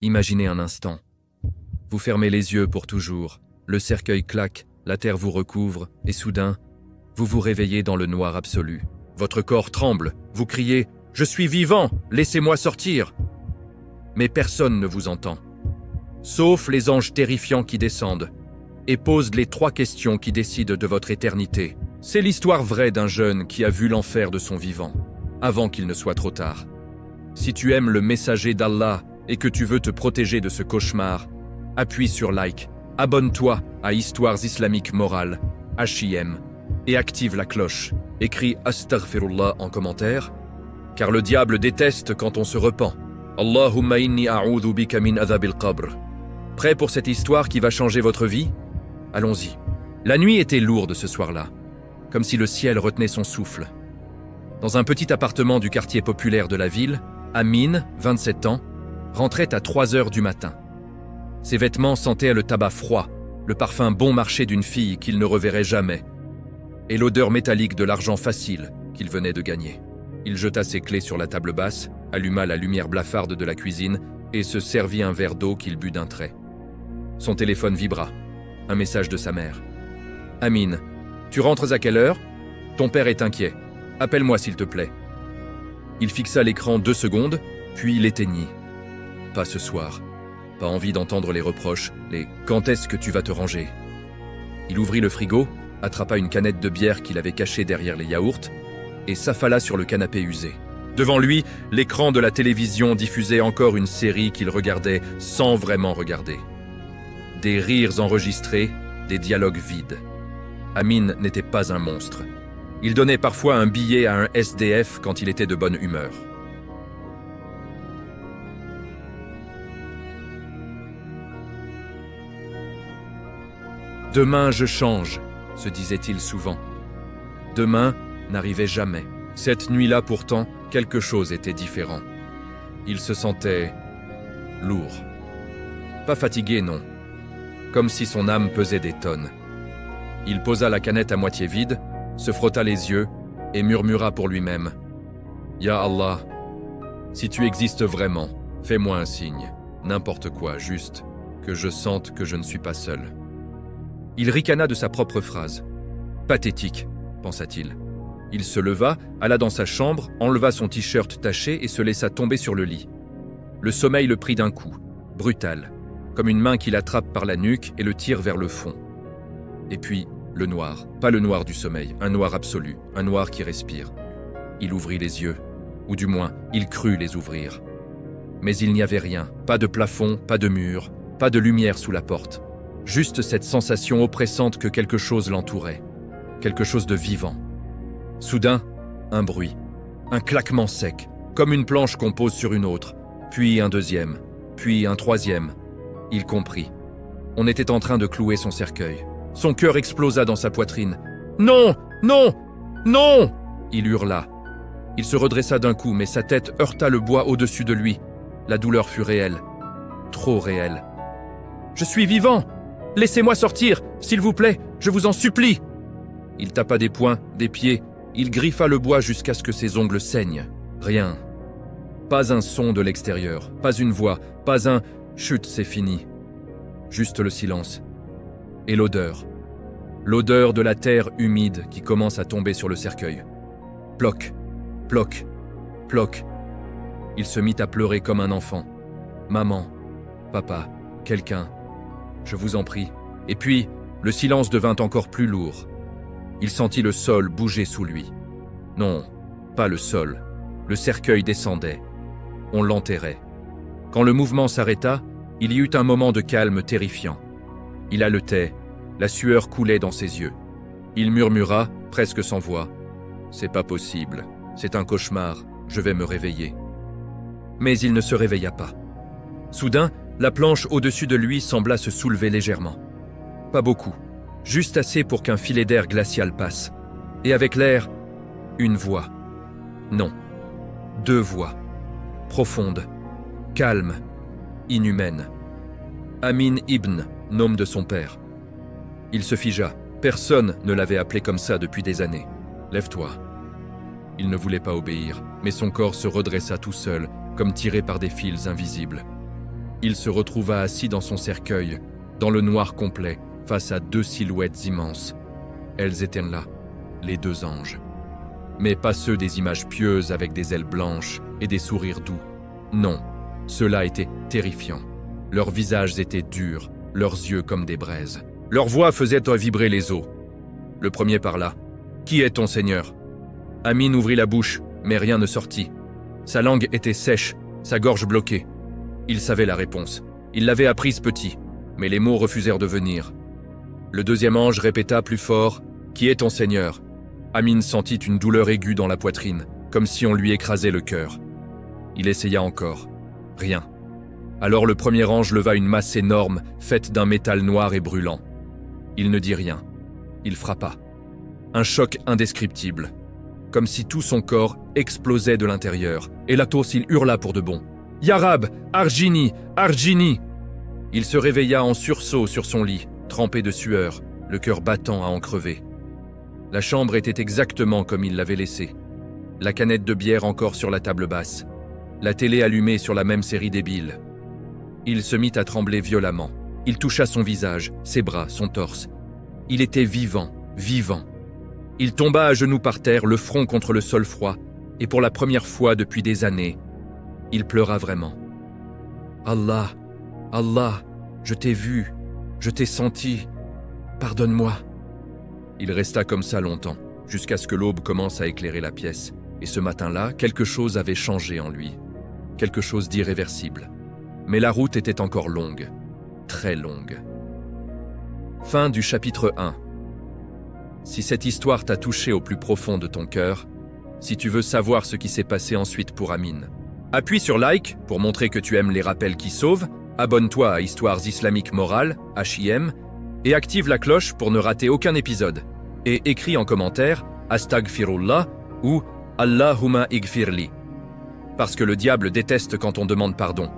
Imaginez un instant. Vous fermez les yeux pour toujours, le cercueil claque, la terre vous recouvre, et soudain, vous vous réveillez dans le noir absolu. Votre corps tremble, vous criez « Je suis vivant, laissez-moi sortir !» Mais personne ne vous entend. Sauf les anges terrifiants qui descendent et posent les 3 questions qui décident de votre éternité. C'est l'histoire vraie d'un jeune qui a vu l'enfer de son vivant, avant qu'il ne soit trop tard. Si tu aimes le messager d'Allah et que tu veux te protéger de ce cauchemar, appuie sur like, abonne-toi à Histoires islamiques morales, HIM, et active la cloche. Écris Astaghfirullah en commentaire, car le diable déteste quand on se repent. Allahumma inni a'udhu bika min adhabil qabr. Prêt pour cette histoire qui va changer votre vie? Allons-y. La nuit était lourde ce soir-là, comme si le ciel retenait son souffle. Dans un petit appartement du quartier populaire de la ville, Amin, 27 ans, rentrait à 3 heures du matin. Ses vêtements sentaient le tabac froid, le parfum bon marché d'une fille qu'il ne reverrait jamais, et l'odeur métallique de l'argent facile qu'il venait de gagner. Il jeta ses clés sur la table basse, alluma la lumière blafarde de la cuisine et se servit un verre d'eau qu'il but d'un trait. Son téléphone vibra. Un message de sa mère. « Amin, tu rentres à quelle heure? Ton père est inquiet. Appelle-moi s'il te plaît. » Il fixa l'écran 2 secondes, puis l'éteignit. Pas ce soir. Pas envie d'entendre les reproches, les « quand est-ce que tu vas te ranger ?» Il ouvrit le frigo, attrapa une canette de bière qu'il avait cachée derrière les yaourts et s'affala sur le canapé usé. Devant lui, l'écran de la télévision diffusait encore une série qu'il regardait sans vraiment regarder. Des rires enregistrés, des dialogues vides. Amin n'était pas un monstre. Il donnait parfois un billet à un SDF quand il était de bonne humeur. « Demain je change », se disait-il souvent. Demain n'arrivait jamais. Cette nuit-là pourtant, quelque chose était différent. Il se sentait lourd. Pas fatigué, non. Comme si son âme pesait des tonnes. Il posa la canette à moitié vide, se frotta les yeux et murmura pour lui-même « Ya Allah, si tu existes vraiment, fais-moi un signe, n'importe quoi, juste que je sente que je ne suis pas seul. » Il ricana de sa propre phrase. « Pathétique, pensa-t-il. » Il se leva, alla dans sa chambre, enleva son t-shirt taché et se laissa tomber sur le lit. Le sommeil le prit d'un coup, brutal, comme une main qui l'attrape par la nuque et le tire vers le fond. Et puis, le noir, pas le noir du sommeil, un noir absolu, un noir qui respire. Il ouvrit les yeux, ou du moins, il crut les ouvrir. Mais il n'y avait rien, pas de plafond, pas de mur, pas de lumière sous la porte. Juste cette sensation oppressante que quelque chose l'entourait, quelque chose de vivant. Soudain, un bruit, un claquement sec, comme une planche qu'on pose sur une autre, puis un deuxième, puis un troisième. Il comprit. On était en train de clouer son cercueil. Son cœur explosa dans sa poitrine. « Non! Non! Non !» Il hurla. Il se redressa d'un coup, mais sa tête heurta le bois au-dessus de lui. La douleur fut réelle. Trop réelle. « Je suis vivant! Laissez-moi sortir, s'il vous plaît, je vous en supplie !» Il tapa des poings, des pieds. Il griffa le bois jusqu'à ce que ses ongles saignent. Rien. Pas un son de l'extérieur, pas une voix, pas un « chut, c'est fini ». Juste le silence. Et l'odeur. L'odeur de la terre humide qui commence à tomber sur le cercueil. Ploc, ploc, ploc. Il se mit à pleurer comme un enfant. « Maman, papa, quelqu'un, je vous en prie. » Et puis, le silence devint encore plus lourd. Il sentit le sol bouger sous lui. Non, pas le sol. Le cercueil descendait. On l'enterrait. Quand le mouvement s'arrêta, il y eut un moment de calme terrifiant. Il haletait, la sueur coulait dans ses yeux. Il murmura, presque sans voix, « C'est pas possible, c'est un cauchemar, je vais me réveiller. » Mais il ne se réveilla pas. Soudain, la planche au-dessus de lui sembla se soulever légèrement. Pas beaucoup, juste assez pour qu'un filet d'air glacial passe. Et avec l'air, une voix. Non, 2 voix. Profondes, calmes, inhumaines. Amin ibn, nom de son père. Il se figea. Personne ne l'avait appelé comme ça depuis des années. « Lève-toi ». Il ne voulait pas obéir, mais son corps se redressa tout seul, comme tiré par des fils invisibles. Il se retrouva assis dans son cercueil, dans le noir complet, face à deux silhouettes immenses. Elles étaient là, les deux anges. Mais pas ceux des images pieuses avec des ailes blanches et des sourires doux. Non, ceux-là étaient terrifiants. Leurs visages étaient durs, leurs yeux comme des braises. Leur voix faisait vibrer les os. Le premier parla. « Qui est ton Seigneur » Amin ouvrit la bouche, mais rien ne sortit. Sa langue était sèche, sa gorge bloquée. Il savait la réponse. Il l'avait apprise petit, mais les mots refusèrent de venir. Le deuxième ange répéta plus fort « Qui est ton Seigneur » Amin sentit une douleur aiguë dans la poitrine, comme si on lui écrasait le cœur. Il essaya encore. Rien. Alors le premier ange leva une masse énorme, faite d'un métal noir et brûlant. Il ne dit rien. Il frappa. Un choc indescriptible. Comme si tout son corps explosait de l'intérieur. Et Latos, il hurla pour de bon. « Yarab! Argini! Argini !» Il se réveilla en sursaut sur son lit, trempé de sueur, le cœur battant à en crever. La chambre était exactement comme il l'avait laissée. La canette de bière encore sur la table basse. La télé allumée sur la même série débile. Il se mit à trembler violemment. Il toucha son visage, ses bras, son torse. Il était vivant, vivant. Il tomba à genoux par terre, le front contre le sol froid, et pour la première fois depuis des années, il pleura vraiment. « Allah, Allah, je t'ai vu, je t'ai senti, pardonne-moi. » Il resta comme ça longtemps, jusqu'à ce que l'aube commence à éclairer la pièce. Et ce matin-là, quelque chose avait changé en lui. Quelque chose d'irréversible. Mais la route était encore longue. Très longue. Fin du chapitre 1. Si cette histoire t'a touché au plus profond de ton cœur, si tu veux savoir ce qui s'est passé ensuite pour Amin, appuie sur like pour montrer que tu aimes les rappels qui sauvent, abonne-toi à Histoires islamiques morales, HIM, et active la cloche pour ne rater aucun épisode. Et écris en commentaire « Astaghfirullah » ou « Allahumma igfirli » parce que le diable déteste quand on demande pardon.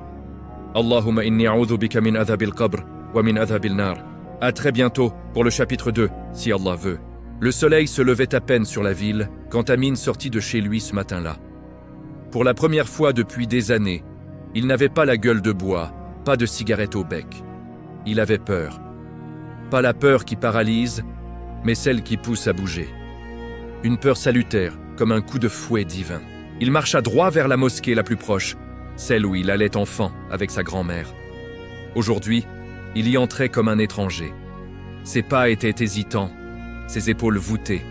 Allahumma inni a'udhu bika min adhabil qabr wa min adhabil nar. À très bientôt pour le chapitre 2, si Allah veut. Le soleil se levait à peine sur la ville quand Amin sortit de chez lui ce matin-là. Pour la première fois depuis des années, il n'avait pas la gueule de bois, pas de cigarette au bec. Il avait peur. Pas la peur qui paralyse, mais celle qui pousse à bouger. Une peur salutaire, comme un coup de fouet divin. Il marcha droit vers la mosquée la plus proche, celle où il allait enfant avec sa grand-mère. Aujourd'hui, il y entrait comme un étranger. Ses pas étaient hésitants, ses épaules voûtées.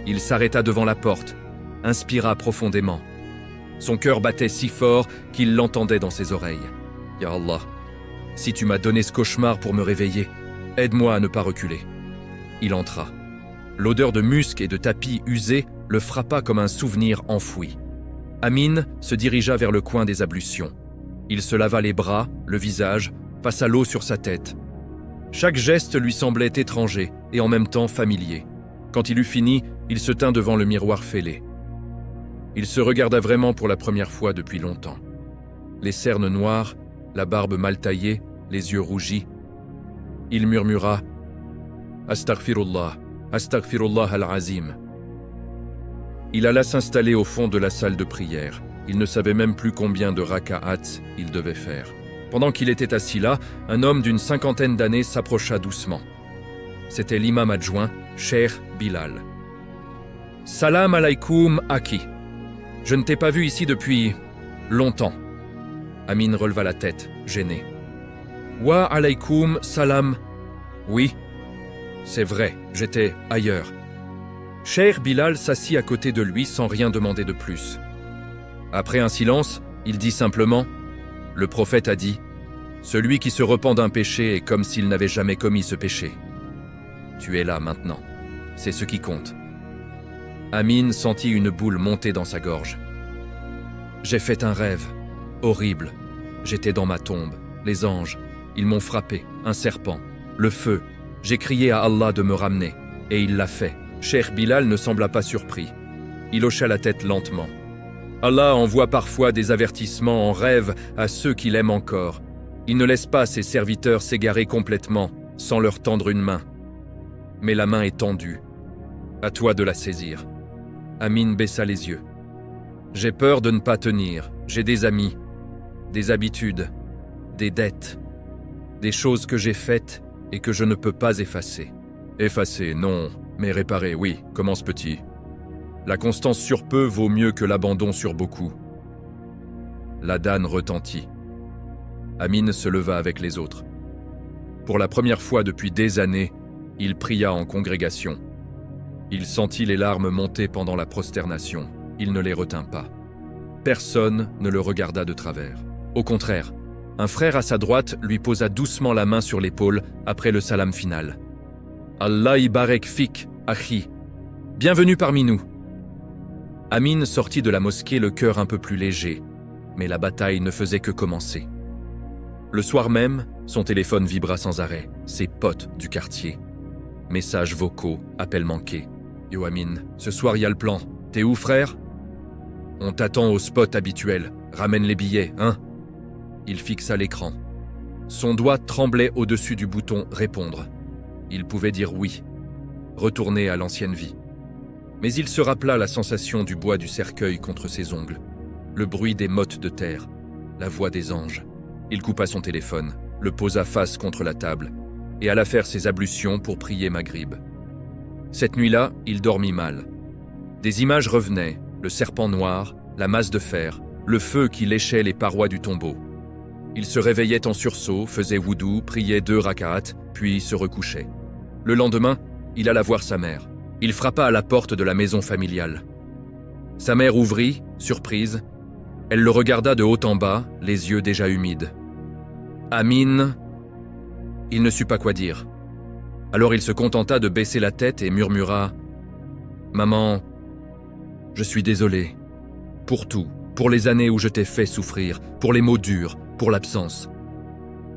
Il s'arrêta devant la porte, inspira profondément. Son cœur battait si fort qu'il l'entendait dans ses oreilles. « Ya Allah, si tu m'as donné ce cauchemar pour me réveiller, aide-moi à ne pas reculer. » Il entra. L'odeur de musc et de tapis usés le frappa comme un souvenir enfoui. Amin se dirigea vers le coin des ablutions. Il se lava les bras, le visage, passa l'eau sur sa tête. Chaque geste lui semblait étranger et en même temps familier. Quand il eut fini, il se tint devant le miroir fêlé. Il se regarda vraiment pour la première fois depuis longtemps. Les cernes noires, la barbe mal taillée, les yeux rougis. Il murmura « Astaghfirullah, Astaghfirullah al-Azim ». Il alla s'installer au fond de la salle de prière. Il ne savait même plus combien de raka'at il devait faire. Pendant qu'il était assis là, un homme d'une 50aine d'années s'approcha doucement. C'était l'imam adjoint, Cheikh Bilal. « Salam alaykoum, Aki. Je ne t'ai pas vu ici depuis longtemps. » Amin releva la tête, gêné. « Wa alaykoum salam. » Oui, c'est vrai, j'étais ailleurs. Cheikh Bilal s'assit à côté de lui sans rien demander de plus. Après un silence, il dit simplement « Le prophète a dit, celui qui se repent d'un péché est comme s'il n'avait jamais commis ce péché. Tu es là maintenant, c'est ce qui compte. » Amin sentit une boule monter dans sa gorge. « J'ai fait un rêve, horrible. J'étais dans ma tombe, les anges, ils m'ont frappé, un serpent, le feu. J'ai crié à Allah de me ramener, et il l'a fait. » Cheikh Bilal ne sembla pas surpris. Il hocha la tête lentement. Allah envoie parfois des avertissements en rêve à ceux qu'il aime encore. Il ne laisse pas ses serviteurs s'égarer complètement sans leur tendre une main. Mais la main est tendue. À toi de la saisir. Amin baissa les yeux. J'ai peur de ne pas tenir. J'ai des amis, des habitudes, des dettes, des choses que j'ai faites et que je ne peux pas effacer. Effacer, non, mais réparer, oui, commence petit. La constance sur peu vaut mieux que l'abandon sur beaucoup. L'adhan retentit. Amin se leva avec les autres. Pour la première fois depuis des années, il pria en congrégation. Il sentit les larmes monter pendant la prosternation. Il ne les retint pas. Personne ne le regarda de travers. Au contraire, un frère à sa droite lui posa doucement la main sur l'épaule après le salam final. « Allah ibarek fik, akhi. Bienvenue parmi nous. » Amin sortit de la mosquée le cœur un peu plus léger, mais la bataille ne faisait que commencer. Le soir même, son téléphone vibra sans arrêt. Ses potes du quartier. Messages vocaux, appels manqués. « Yo Amin, ce soir y a le plan. T'es où, frère ? On t'attend au spot habituel. Ramène les billets, hein ?» Il fixa l'écran. Son doigt tremblait au-dessus du bouton « Répondre ». Il pouvait dire oui, retourner à l'ancienne vie. Mais il se rappela la sensation du bois du cercueil contre ses ongles, le bruit des mottes de terre, la voix des anges. Il coupa son téléphone, le posa face contre la table et alla faire ses ablutions pour prier Maghrib. Cette nuit-là, il dormit mal. Des images revenaient, le serpent noir, la masse de fer, le feu qui léchait les parois du tombeau. Il se réveillait en sursaut, faisait wudu, priait 2 rak'at, puis se recouchait. Le lendemain, il alla voir sa mère. Il frappa à la porte de la maison familiale. Sa mère ouvrit, surprise. Elle le regarda de haut en bas, les yeux déjà humides. « Amin !» Il ne sut pas quoi dire. Alors il se contenta de baisser la tête et murmura « Maman, je suis désolé. Pour tout, pour les années où je t'ai fait souffrir, pour les mots durs, pour l'absence. »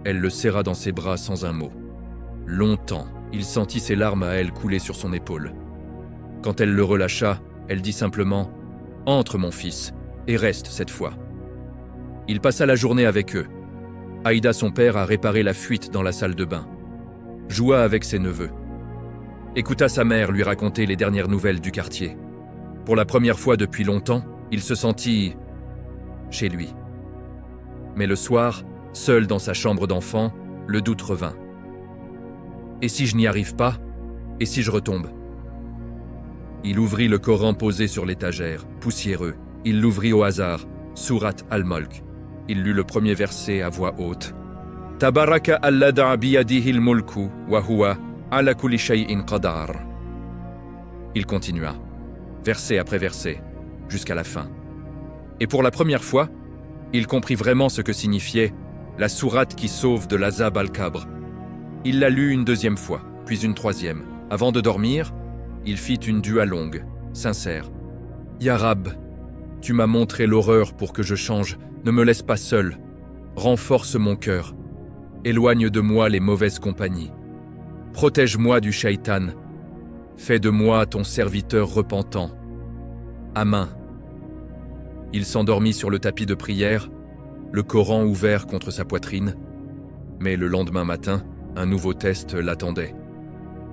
Elle le serra dans ses bras sans un mot. Longtemps, il sentit ses larmes à elle couler sur son épaule. Quand elle le relâcha, elle dit simplement « Entre, mon fils, et reste cette fois. » Il passa la journée avec eux. Aïda, son père, a réparé la fuite dans la salle de bain. Joua avec ses neveux. Écouta sa mère lui raconter les dernières nouvelles du quartier. Pour la première fois depuis longtemps, il se sentit chez lui. Mais le soir, seul dans sa chambre d'enfant, le doute revint. Et si je n'y arrive pas ? Et si je retombe ? Il ouvrit le Coran posé sur l'étagère, poussiéreux. Il l'ouvrit au hasard, Surat Al-Mulk. Il lut le premier verset à voix haute. « Tabaraka alladha biyadihil mulku wa huwa ala kulli shay'in qadar » Il continua, verset après verset, jusqu'à la fin. Et pour la première fois, il comprit vraiment ce que signifiait la sourate qui sauve de l'azab al-Qabr. Il la lut une deuxième fois, puis une troisième. Avant de dormir, il fit une dua longue, sincère. « Ya Rab, tu m'as montré l'horreur pour que je change. Ne me laisse pas seul. Renforce mon cœur. Éloigne de moi les mauvaises compagnies. Protège-moi du shaitan. Fais de moi ton serviteur repentant. Amin. » Il s'endormit sur le tapis de prière, le Coran ouvert contre sa poitrine. Mais le lendemain matin, un nouveau test l'attendait.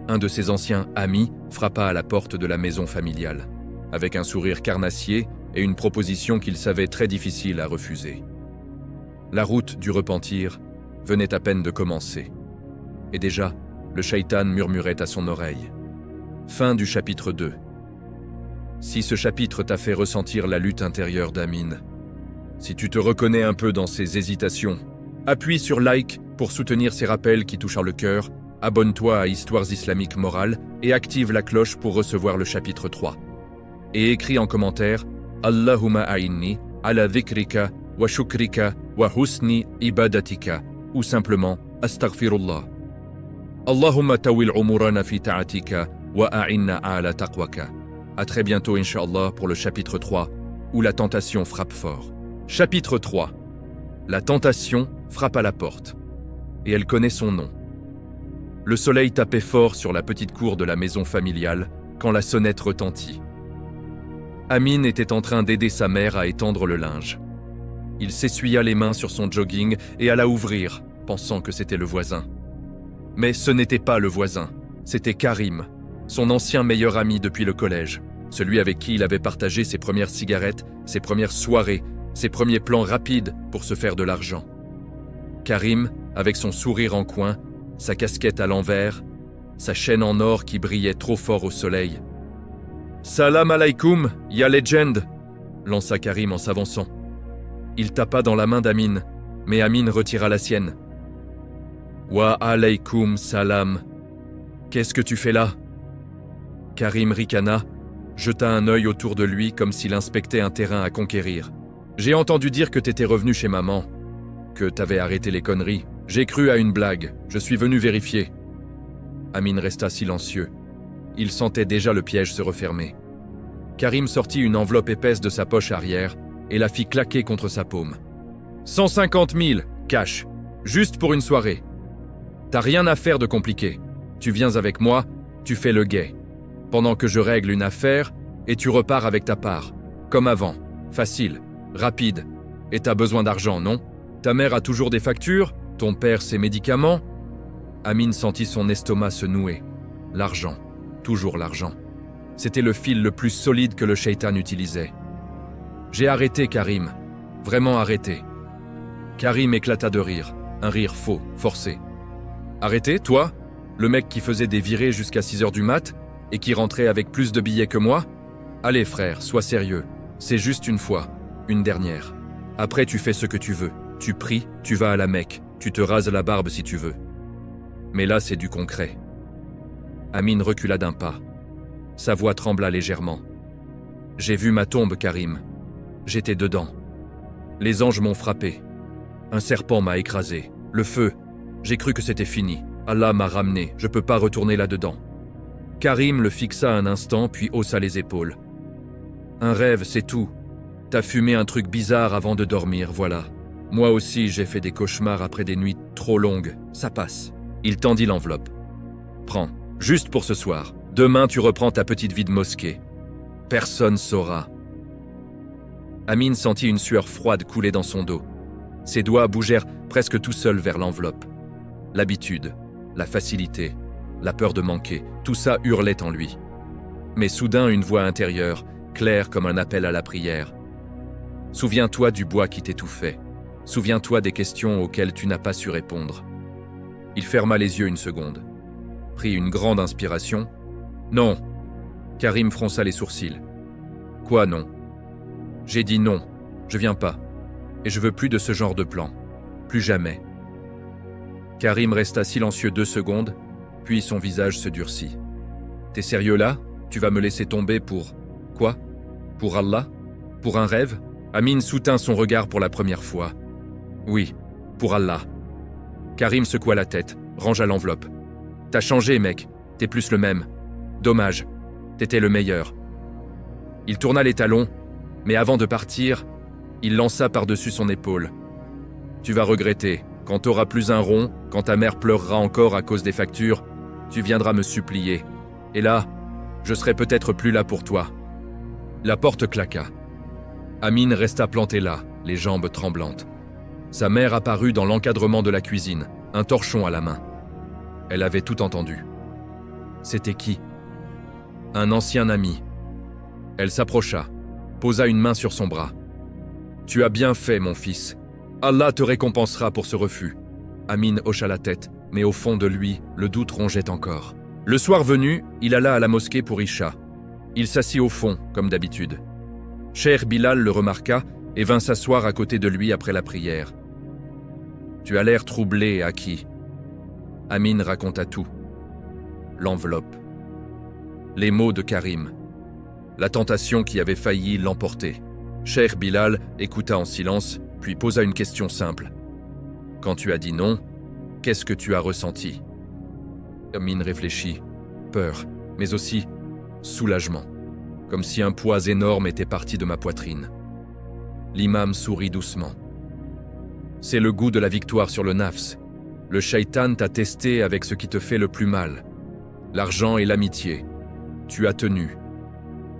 Un de ses anciens amis frappa à la porte de la maison familiale, avec un sourire carnassier et une proposition qu'il savait très difficile à refuser. La route du repentir venait à peine de commencer. Et déjà, le shaitan murmurait à son oreille. Fin du chapitre 2. Si ce chapitre t'a fait ressentir la lutte intérieure d'Amin, si tu te reconnais un peu dans ses hésitations, appuie sur like pour soutenir ces rappels qui touchent le cœur, abonne-toi à Histoires islamiques morales et active la cloche pour recevoir le chapitre 3. Et écris en commentaire « Allahumma a'inni ala dhikrika wa shukrika wa husni ibadatika » ou simplement « Astaghfirullah ». Allahumma tawil umurana fi ta'atika wa a'inna ala taqwaka. À très bientôt, Inch'Allah, pour le chapitre 3, où la tentation frappe fort. Chapitre 3. La tentation frappe à la porte. Et elle connaît son nom. Le soleil tapait fort sur la petite cour de la maison familiale quand la sonnette retentit. Amin était en train d'aider sa mère à étendre le linge. Il s'essuya les mains sur son jogging et alla ouvrir, pensant que c'était le voisin. Mais ce n'était pas le voisin, c'était Karim, son ancien meilleur ami depuis le collège, celui avec qui il avait partagé ses premières cigarettes, ses premières soirées, ses premiers plans rapides pour se faire de l'argent. Karim, avec son sourire en coin, sa casquette à l'envers, sa chaîne en or qui brillait trop fort au soleil. « Salam alaikum, ya legend !» lança Karim en s'avançant. Il tapa dans la main d'Amin, mais Amin retira la sienne. « Wa alaikum salam. Qu'est-ce que tu fais là ?» Karim ricana, jeta un œil autour de lui comme s'il inspectait un terrain à conquérir. « J'ai entendu dire que t'étais revenu chez maman, que t'avais arrêté les conneries. J'ai cru à une blague, je suis venu vérifier. » Amin resta silencieux. Il sentait déjà le piège se refermer. Karim sortit une enveloppe épaisse de sa poche arrière et la fit claquer contre sa paume. « 150 000, cash, juste pour une soirée. T'as rien à faire de compliqué. Tu viens avec moi, tu fais le guet. Pendant que je règle une affaire, et tu repars avec ta part. Comme avant, facile, rapide. Et t'as besoin d'argent, non? Ta mère a toujours des factures? Ton père ses médicaments? » Amin sentit son estomac se nouer. L'argent, toujours l'argent. C'était le fil le plus solide que le shaitan utilisait. « J'ai arrêté, Karim. Vraiment arrêté. » Karim éclata de rire, un rire faux, forcé. « Arrêté, toi? Le mec qui faisait des virées jusqu'à 6h du mat et qui rentrait avec plus de billets que moi? Allez frère, sois sérieux. C'est juste une fois, une dernière. Après tu fais ce que tu veux. Tu pries, tu vas à la Mecque, tu te rases la barbe si tu veux. Mais là c'est du concret. » Amin recula d'un pas. Sa voix trembla légèrement. « J'ai vu ma tombe, Karim. J'étais dedans. Les anges m'ont frappé. Un serpent m'a écrasé. Le feu. J'ai cru que c'était fini. Allah m'a ramené. Je peux pas retourner là-dedans. » Karim le fixa un instant puis haussa les épaules. « Un rêve, c'est tout. T'as fumé un truc bizarre avant de dormir, voilà. Moi aussi, j'ai fait des cauchemars après des nuits trop longues. Ça passe. » Il tendit l'enveloppe. « Prends, juste pour ce soir. Demain, tu reprends ta petite vie de mosquée. Personne saura. » Amin sentit une sueur froide couler dans son dos. Ses doigts bougèrent presque tout seuls vers l'enveloppe. L'habitude, la facilité, la peur de manquer, tout ça hurlait en lui. Mais soudain, une voix intérieure, claire comme un appel à la prière. « Souviens-toi du bois qui t'étouffait. Souviens-toi des questions auxquelles tu n'as pas su répondre. » Il ferma les yeux une seconde. Prit une grande inspiration. « Non !» Karim fronça les sourcils. « Quoi non ?» J'ai dit non, je viens pas. Et je veux plus de ce genre de plan. Plus jamais. Karim resta silencieux 2 secondes, puis son visage se durcit. T'es sérieux là? Tu vas me laisser tomber pour... Quoi? Pour Allah? Pour un rêve? Amin soutint son regard pour la première fois. Oui, pour Allah. Karim secoua la tête, rangea l'enveloppe. T'as changé, mec. T'es plus le même. Dommage. T'étais le meilleur. Il tourna les talons, mais avant de partir, il lança par-dessus son épaule. Tu vas regretter. Quand t'auras plus un rond, quand ta mère pleurera encore à cause des factures, tu viendras me supplier. Et là, je serai peut-être plus là pour toi. La porte claqua. Amin resta planté là, les jambes tremblantes. Sa mère apparut dans l'encadrement de la cuisine, un torchon à la main. Elle avait tout entendu. C'était qui? Un ancien ami. Elle s'approcha, posa une main sur son bras. « Tu as bien fait, mon fils. Allah te récompensera pour ce refus. » Amin hocha la tête, mais au fond de lui, le doute rongeait encore. Le soir venu, il alla à la mosquée pour Isha. Il s'assit au fond, comme d'habitude. Cheikh Bilal le remarqua et vint s'asseoir à côté de lui après la prière. « Tu as l'air troublé, Aki. » Amin raconta tout. L'enveloppe. Les mots de Karim. La tentation qui avait failli l'emporter. Cheikh Bilal écouta en silence, puis posa une question simple. « Quand tu as dit non, qu'est-ce que tu as ressenti ?» Amin réfléchit. Peur, mais aussi soulagement. Comme si un poids énorme était parti de ma poitrine. L'imam sourit doucement. « C'est le goût de la victoire sur le nafs. Le shaitan t'a testé avec ce qui te fait le plus mal. L'argent et l'amitié. Tu as tenu.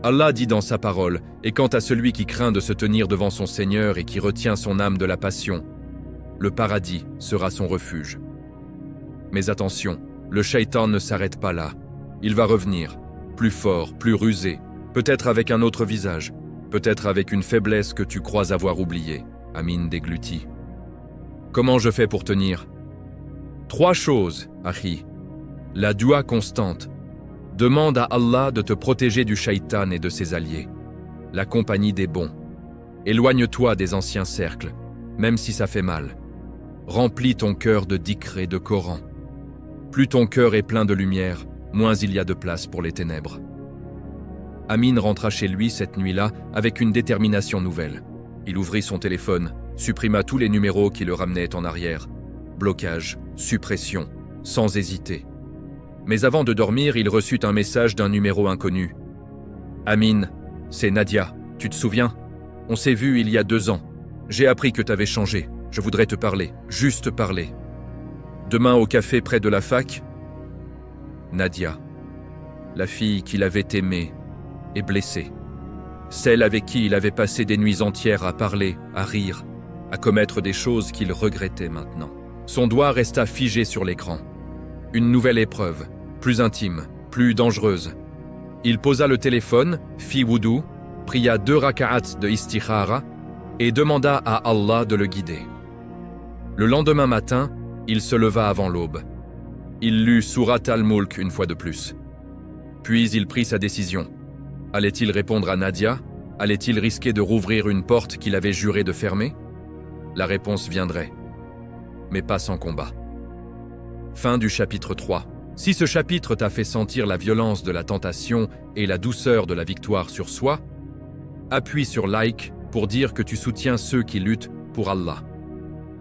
Allah dit dans sa parole, et quant à celui qui craint de se tenir devant son Seigneur et qui retient son âme de la passion, le paradis sera son refuge. Mais attention, le shaitan ne s'arrête pas là. Il va revenir, plus fort, plus rusé, peut-être avec un autre visage, peut-être avec une faiblesse que tu crois avoir oubliée. » Amin déglutit. « Comment je fais pour tenir? 3 choses, Akhi. La dua constante. Demande à Allah de te protéger du shaitan et de ses alliés. La compagnie des bons. Éloigne-toi des anciens cercles, même si ça fait mal. Remplis ton cœur de dhikr et de Coran. Plus ton cœur est plein de lumière, moins il y a de place pour les ténèbres. Amin rentra chez lui cette nuit-là avec une détermination nouvelle. Il ouvrit son téléphone, supprima tous les numéros qui le ramenaient en arrière. Blocage, suppression, sans hésiter. Mais avant de dormir, il reçut un message d'un numéro inconnu. « Amin, c'est Nadia, tu te souviens? On s'est vu il y a 2 ans. J'ai appris que t'avais changé. Je voudrais te parler, juste parler. Demain au café près de la fac ?» Nadia, la fille qu'il avait aimée et blessée. Celle avec qui il avait passé des nuits entières à parler, à rire, à commettre des choses qu'il regrettait maintenant. Son doigt resta figé sur l'écran. Une nouvelle épreuve, plus intime, plus dangereuse. Il posa le téléphone, fit wudu, pria 2 raka'ats de istikhara et demanda à Allah de le guider. Le lendemain matin, il se leva avant l'aube. Il lut Surat al-Mulk une fois de plus. Puis il prit sa décision. Allait-il répondre à Nadia? Allait-il risquer de rouvrir une porte qu'il avait juré de fermer? La réponse viendrait, mais pas sans combat. Fin du chapitre 3. Si ce chapitre t'a fait sentir la violence de la tentation et la douceur de la victoire sur soi, appuie sur like pour dire que tu soutiens ceux qui luttent pour Allah.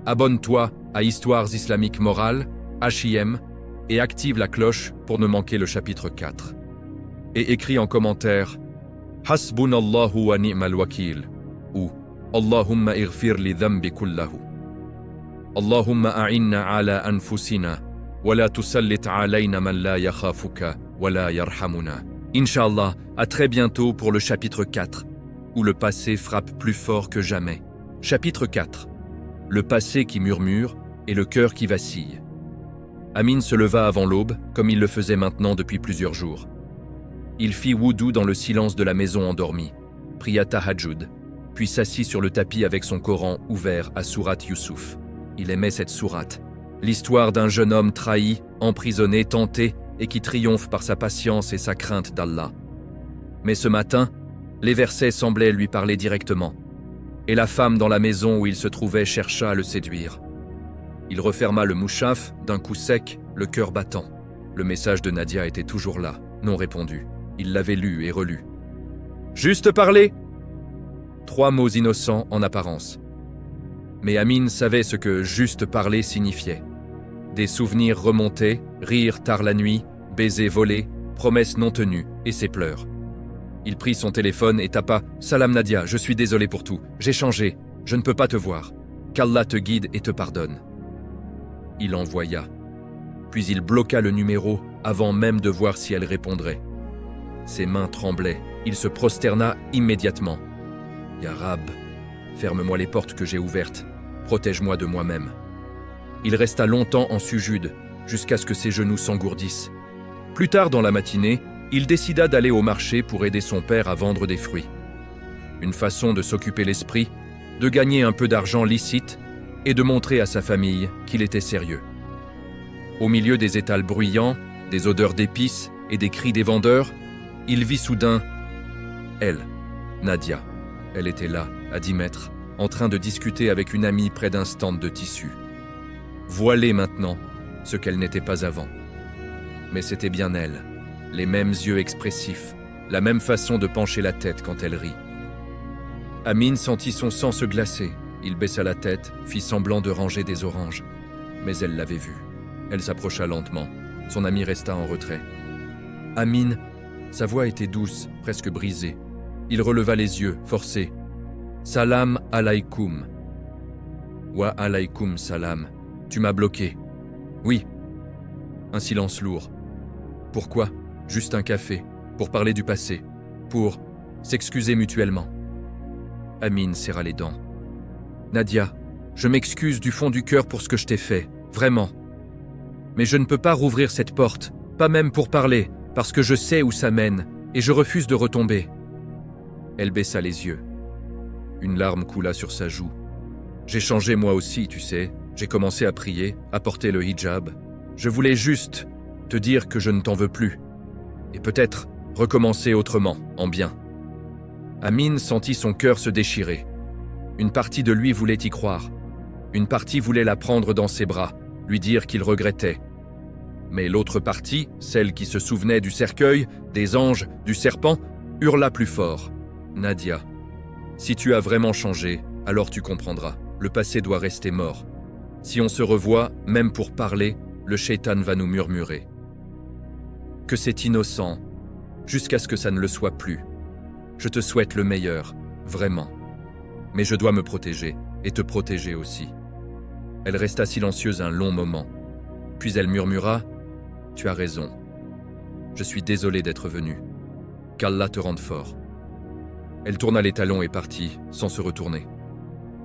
Abonne-toi à Histoires islamiques morales, HIM, et active la cloche pour ne manquer le chapitre 4. Et écris en commentaire Hasbunallahu wa ni'mal wakil ou Allahumma ighfir li dhanbi kullahu. Allahumma a'inna ala anfusina wa la tusallit alayna man la yakhafuka wa la yarhamuna. Inch'Allah, à très bientôt pour le chapitre 4, où le passé frappe plus fort que jamais. Chapitre 4. Le passé qui murmure et le cœur qui vacille. Amin se leva avant l'aube, comme il le faisait maintenant depuis plusieurs jours. Il fit wudu dans le silence de la maison endormie, pria tahajjud, puis s'assit sur le tapis avec son Coran ouvert à Surat Yusuf. Il aimait cette sourate, l'histoire d'un jeune homme trahi, emprisonné, tenté et qui triomphe par sa patience et sa crainte d'Allah. Mais ce matin, les versets semblaient lui parler directement, et la femme dans la maison où il se trouvait chercha à le séduire. Il referma le mouchaf d'un coup sec, le cœur battant. Le message de Nadia était toujours là, non répondu. Il l'avait lu et relu. « Juste parler !» 3 mots innocents en apparence. Mais Amin savait ce que « juste parler » signifiait. Des souvenirs remontés, rires tard la nuit, baisers volés, promesses non tenues et ses pleurs. Il prit son téléphone et tapa « Salam Nadia, je suis désolé pour tout. J'ai changé. Je ne peux pas te voir. Qu'Allah te guide et te pardonne. » Il envoya. Puis il bloqua le numéro avant même de voir si elle répondrait. Ses mains tremblaient. Il se prosterna immédiatement. « Ya Rab, ferme-moi les portes que j'ai ouvertes. Protège-moi de moi-même. » Il resta longtemps en sujude, jusqu'à ce que ses genoux s'engourdissent. Plus tard dans la matinée, il décida d'aller au marché pour aider son père à vendre des fruits. Une façon de s'occuper l'esprit, de gagner un peu d'argent licite et de montrer à sa famille qu'il était sérieux. Au milieu des étals bruyants, des odeurs d'épices et des cris des vendeurs, il vit soudain elle, Nadia. Elle était là, à 10 mètres, en train de discuter avec une amie près d'un stand de tissus. Voilée maintenant, ce qu'elle n'était pas avant. Mais c'était bien elle, les mêmes yeux expressifs, la même façon de pencher la tête quand elle rit. Amin sentit son sang se glacer. Il baissa la tête, fit semblant de ranger des oranges. Mais elle l'avait vu. Elle s'approcha lentement. Son ami resta en retrait. Amin, sa voix était douce, presque brisée. Il releva les yeux, forcé. « Salam alaykoum. »« Wa alaykoum salam. Tu m'as bloqué. »« Oui. » Un silence lourd. « Pourquoi ? Juste un café. Pour parler du passé. Pour s'excuser mutuellement. » Amin serra les dents. « Nadia, je m'excuse du fond du cœur pour ce que je t'ai fait, vraiment. Mais je ne peux pas rouvrir cette porte, pas même pour parler, parce que je sais où ça mène, et je refuse de retomber. » Elle baissa les yeux. Une larme coula sur sa joue. « J'ai changé moi aussi, tu sais. J'ai commencé à prier, à porter le hijab. Je voulais juste te dire que je ne t'en veux plus. Et peut-être recommencer autrement, en bien. » Amin sentit son cœur se déchirer. Une partie de lui voulait y croire. Une partie voulait la prendre dans ses bras, lui dire qu'il regrettait. Mais l'autre partie, celle qui se souvenait du cercueil, des anges, du serpent, hurla plus fort. « Nadia, si tu as vraiment changé, alors tu comprendras. Le passé doit rester mort. Si on se revoit, même pour parler, le shaitan va nous murmurer. Que c'est innocent, jusqu'à ce que ça ne le soit plus. Je te souhaite le meilleur, vraiment. Mais je dois me protéger, et te protéger aussi. » Elle resta silencieuse un long moment. Puis elle murmura « Tu as raison. Je suis désolée d'être venue. Qu'Allah te rende fort. » Elle tourna les talons et partit, sans se retourner.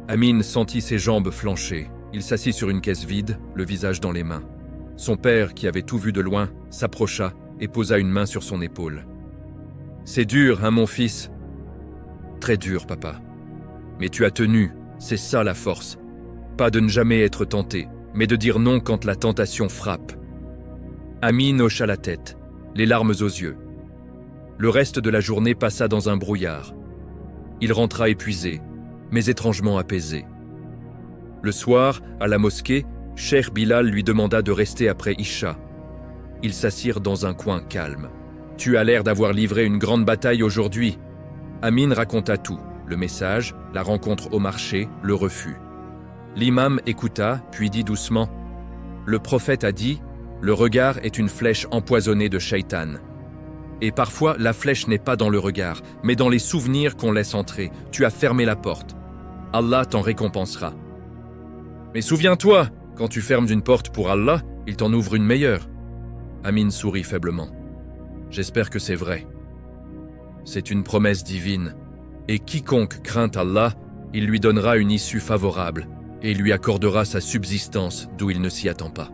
Amin sentit ses jambes flancher. Il s'assit sur une caisse vide, le visage dans les mains. Son père, qui avait tout vu de loin, s'approcha et posa une main sur son épaule. « C'est dur, hein, mon fils ?»« Très dur, papa. Mais tu as tenu, c'est ça la force. Pas de ne jamais être tenté, mais de dire non quand la tentation frappe. » Amin hocha la tête, les larmes aux yeux. Le reste de la journée passa dans un brouillard. Il rentra épuisé, mais étrangement apaisé. Le soir, à la mosquée, Cheikh Bilal lui demanda de rester après Isha. Ils s'assirent dans un coin calme. « Tu as l'air d'avoir livré une grande bataille aujourd'hui. » Amin raconta tout, le message, la rencontre au marché, le refus. L'imam écouta, puis dit doucement « Le prophète a dit, le regard est une flèche empoisonnée de shaitan. Et parfois, la flèche n'est pas dans le regard, mais dans les souvenirs qu'on laisse entrer. Tu as fermé la porte. Allah t'en récompensera. Mais souviens-toi, quand tu fermes une porte pour Allah, il t'en ouvre une meilleure. » Amin sourit faiblement. « J'espère que c'est vrai. C'est une promesse divine. Et quiconque craint Allah, il lui donnera une issue favorable et il lui accordera sa subsistance d'où il ne s'y attend pas. »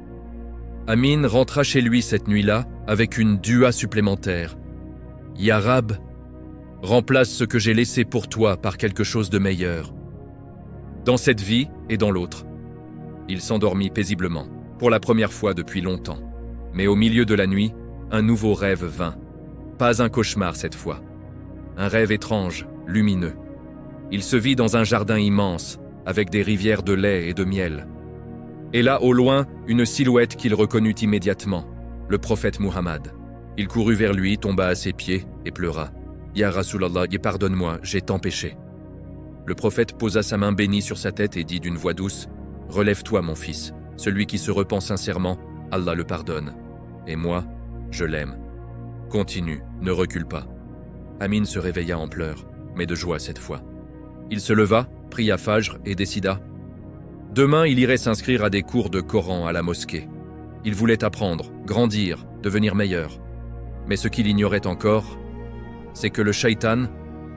Amin rentra chez lui cette nuit-là avec une dua supplémentaire. « Ya Rab, remplace ce que j'ai laissé pour toi par quelque chose de meilleur. Dans cette vie et dans l'autre. » Il s'endormit paisiblement, pour la première fois depuis longtemps. Mais au milieu de la nuit, un nouveau rêve vint. Pas un cauchemar cette fois. Un rêve étrange, lumineux. Il se vit dans un jardin immense, avec des rivières de lait et de miel. Et là, au loin, une silhouette qu'il reconnut immédiatement, le prophète Muhammad. Il courut vers lui, tomba à ses pieds et pleura. « Ya Rasulallah, pardonne-moi, j'ai tant péché. » Le prophète posa sa main bénie sur sa tête et dit d'une voix douce « Relève-toi, mon fils. Celui qui se repent sincèrement, Allah le pardonne. Et moi, je l'aime. Continue, ne recule pas. » Amin se réveilla en pleurs, mais de joie cette fois. Il se leva, pria Fajr et décida. Demain, il irait s'inscrire à des cours de Coran à la mosquée. Il voulait apprendre, grandir, devenir meilleur. Mais ce qu'il ignorait encore, c'est que le shaitan,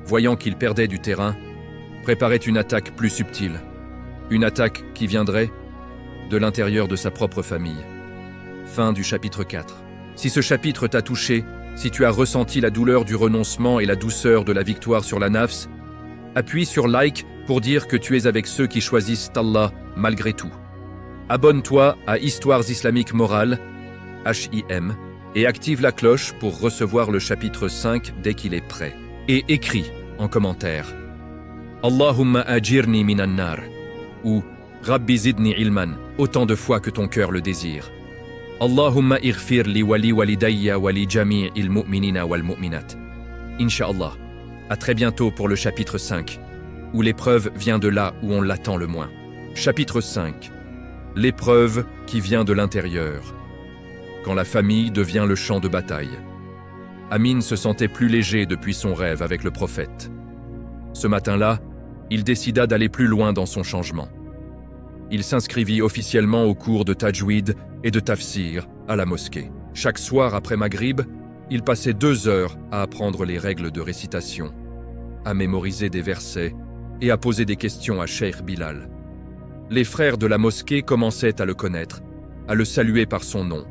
voyant qu'il perdait du terrain, préparait une attaque plus subtile. Une attaque qui viendrait de l'intérieur de sa propre famille. Fin du chapitre 4. Si ce chapitre t'a touché, si tu as ressenti la douleur du renoncement et la douceur de la victoire sur la nafs, appuie sur like pour dire que tu es avec ceux qui choisissent Allah malgré tout. Abonne-toi à Histoires islamiques morales, HIM, et active la cloche pour recevoir le chapitre 5 dès qu'il est prêt. Et écris en commentaire Allahumma ajirni minan nar ou Rabbi zidni ilman autant de fois que ton cœur le désire. Allahumma ighfir li wali walidayya wali jami'il mu'minina wal mu'minat. Inch'Allah. À très bientôt pour le chapitre 5, où l'épreuve vient de là où on l'attend le moins. Chapitre 5. L'épreuve qui vient de l'intérieur. Quand la famille devient le champ de bataille. Amin se sentait plus léger depuis son rêve avec le prophète. Ce matin-là, il décida d'aller plus loin dans son changement. Il s'inscrivit officiellement au cours de Tajwid et de Tafsir à la mosquée. Chaque soir après Maghrib, il passait 2 heures à apprendre les règles de récitation, à mémoriser des versets et à poser des questions à Cheikh Bilal. Les frères de la mosquée commençaient à le connaître, à le saluer par son nom,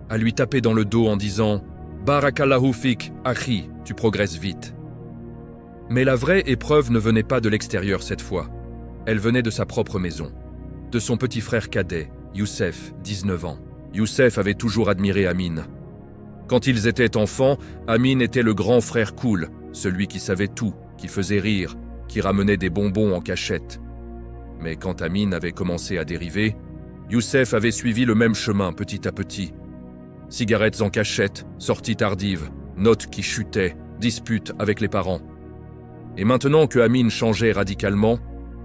à lui taper dans le dos en disant « Barakallahu fik, akhi, tu progresses vite ». Mais la vraie épreuve ne venait pas de l'extérieur cette fois, elle venait de sa propre maison. de son petit frère cadet, Youssef, 19 ans. Youssef avait toujours admiré Amin. Quand ils étaient enfants, Amin était le grand frère cool, celui qui savait tout, qui faisait rire, qui ramenait des bonbons en cachette. Mais quand Amin avait commencé à dériver, Youssef avait suivi le même chemin petit à petit. Cigarettes en cachette, sorties tardives, notes qui chutaient, disputes avec les parents. Et maintenant que Amin changeait radicalement,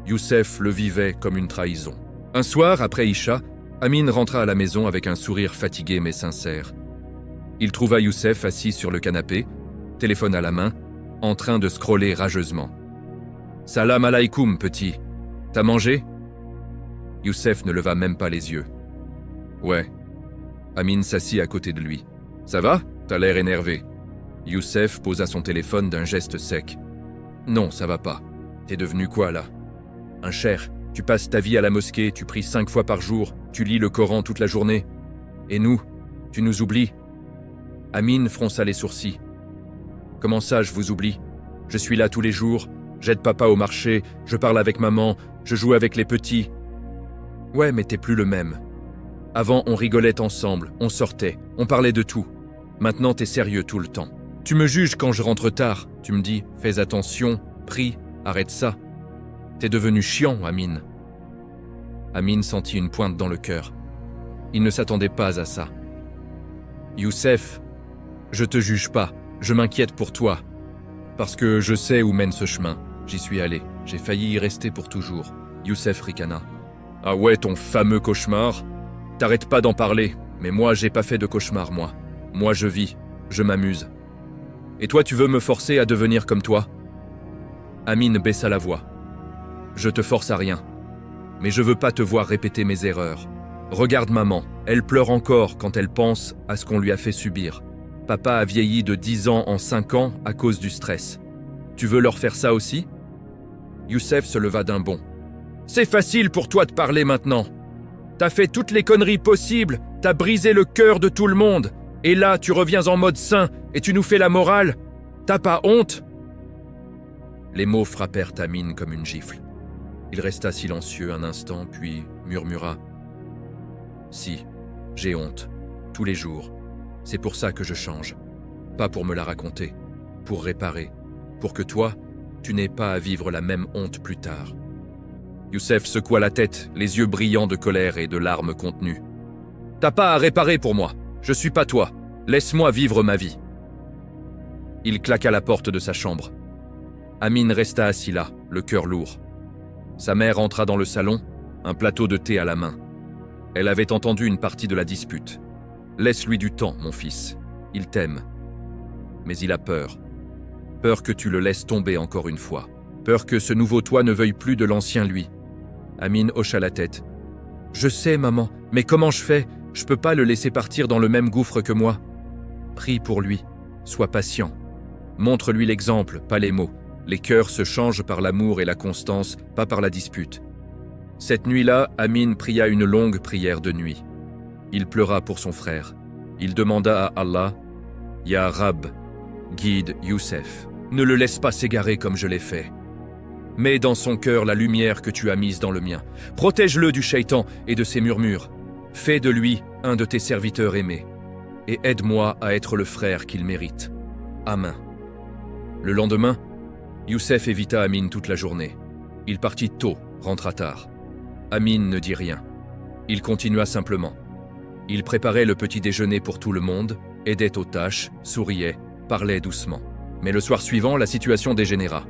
Youssef le vivait comme une trahison. Un soir, après Isha, Amin rentra à la maison avec un sourire fatigué mais sincère. Il trouva Youssef assis sur le canapé, téléphone à la main, en train de scroller rageusement. « Salam alaikum, petit. T'as mangé ?» Youssef ne leva même pas les yeux. « Ouais. » Amin s'assit à côté de lui. « Ça va ? T'as l'air énervé. » Youssef posa son téléphone d'un geste sec. « Non, ça va pas. T'es devenu quoi, là ? Un cher, tu passes ta vie à la mosquée, tu pries 5 fois par jour, tu lis le Coran toute la journée. Et nous, tu nous oublies ?» Amin fronça les sourcils. « Comment ça, je vous oublie ? Je suis là tous les jours, j'aide papa au marché, je parle avec maman, je joue avec les petits. » « Ouais, mais t'es plus le même. Avant, on rigolait ensemble, on sortait, on parlait de tout. Maintenant, t'es sérieux tout le temps. Tu me juges quand je rentre tard, tu me dis « fais attention, prie, arrête ça. » T'es devenu chiant, Amin. Amin sentit une pointe dans le cœur. Il ne s'attendait pas à ça. « Youssef, je te juge pas, je m'inquiète pour toi. Parce que je sais où mène ce chemin. J'y suis allé, j'ai failli y rester pour toujours. » Youssef ricana. « Ah ouais, ton fameux cauchemar. T'arrêtes pas d'en parler, mais moi j'ai pas fait de cauchemar, moi. Moi je vis, je m'amuse. Et toi tu veux me forcer à devenir comme toi ?» Amin baissa la voix. « Je te force à rien. Mais je veux pas te voir répéter mes erreurs. Regarde maman, elle pleure encore quand elle pense à ce qu'on lui a fait subir. Papa a vieilli de 10 ans en 5 ans à cause du stress. Tu veux leur faire ça aussi ?» Youssef se leva d'un bond. « C'est facile pour toi de parler maintenant. T'as fait toutes les conneries possibles, t'as brisé le cœur de tout le monde. Et là, tu reviens en mode saint et tu nous fais la morale. T'as pas honte ?» Les mots frappèrent Amin comme une gifle. Il resta silencieux un instant, puis murmura. « Si, j'ai honte, tous les jours. C'est pour ça que je change. Pas pour me la raconter, pour réparer, pour que toi, tu n'aies pas à vivre la même honte plus tard. » Youssef secoua la tête, les yeux brillants de colère et de larmes contenues. « T'as pas à réparer pour moi, je suis pas toi. Laisse-moi vivre ma vie. » Il claqua la porte de sa chambre. Amin resta assis là, le cœur lourd. Sa mère entra dans le salon, un plateau de thé à la main. Elle avait entendu une partie de la dispute. « Laisse-lui du temps, mon fils. Il t'aime. Mais il a peur. Peur que tu le laisses tomber encore une fois. Peur que ce nouveau toi ne veuille plus de l'ancien lui. » Amin hocha la tête. « Je sais, maman, mais comment je fais ? Je peux pas le laisser partir dans le même gouffre que moi. Prie pour lui. Sois patient. Montre-lui l'exemple, pas les mots. Les cœurs se changent par l'amour et la constance, pas par la dispute. » Cette nuit-là, Amin pria une longue prière de nuit. Il pleura pour son frère. Il demanda à Allah, « Ya Rab, guide Youssef. Ne le laisse pas s'égarer comme je l'ai fait. Mets dans son cœur la lumière que tu as mise dans le mien. Protège-le du shaitan et de ses murmures. Fais de lui un de tes serviteurs aimés. Et aide-moi à être le frère qu'il mérite. Amen. » Le lendemain, Youssef évita Amin toute la journée. Il partit tôt, rentra tard. Amin ne dit rien. Il continua simplement. Il préparait le petit déjeuner pour tout le monde, aidait aux tâches, souriait, parlait doucement. Mais le soir suivant, la situation dégénéra.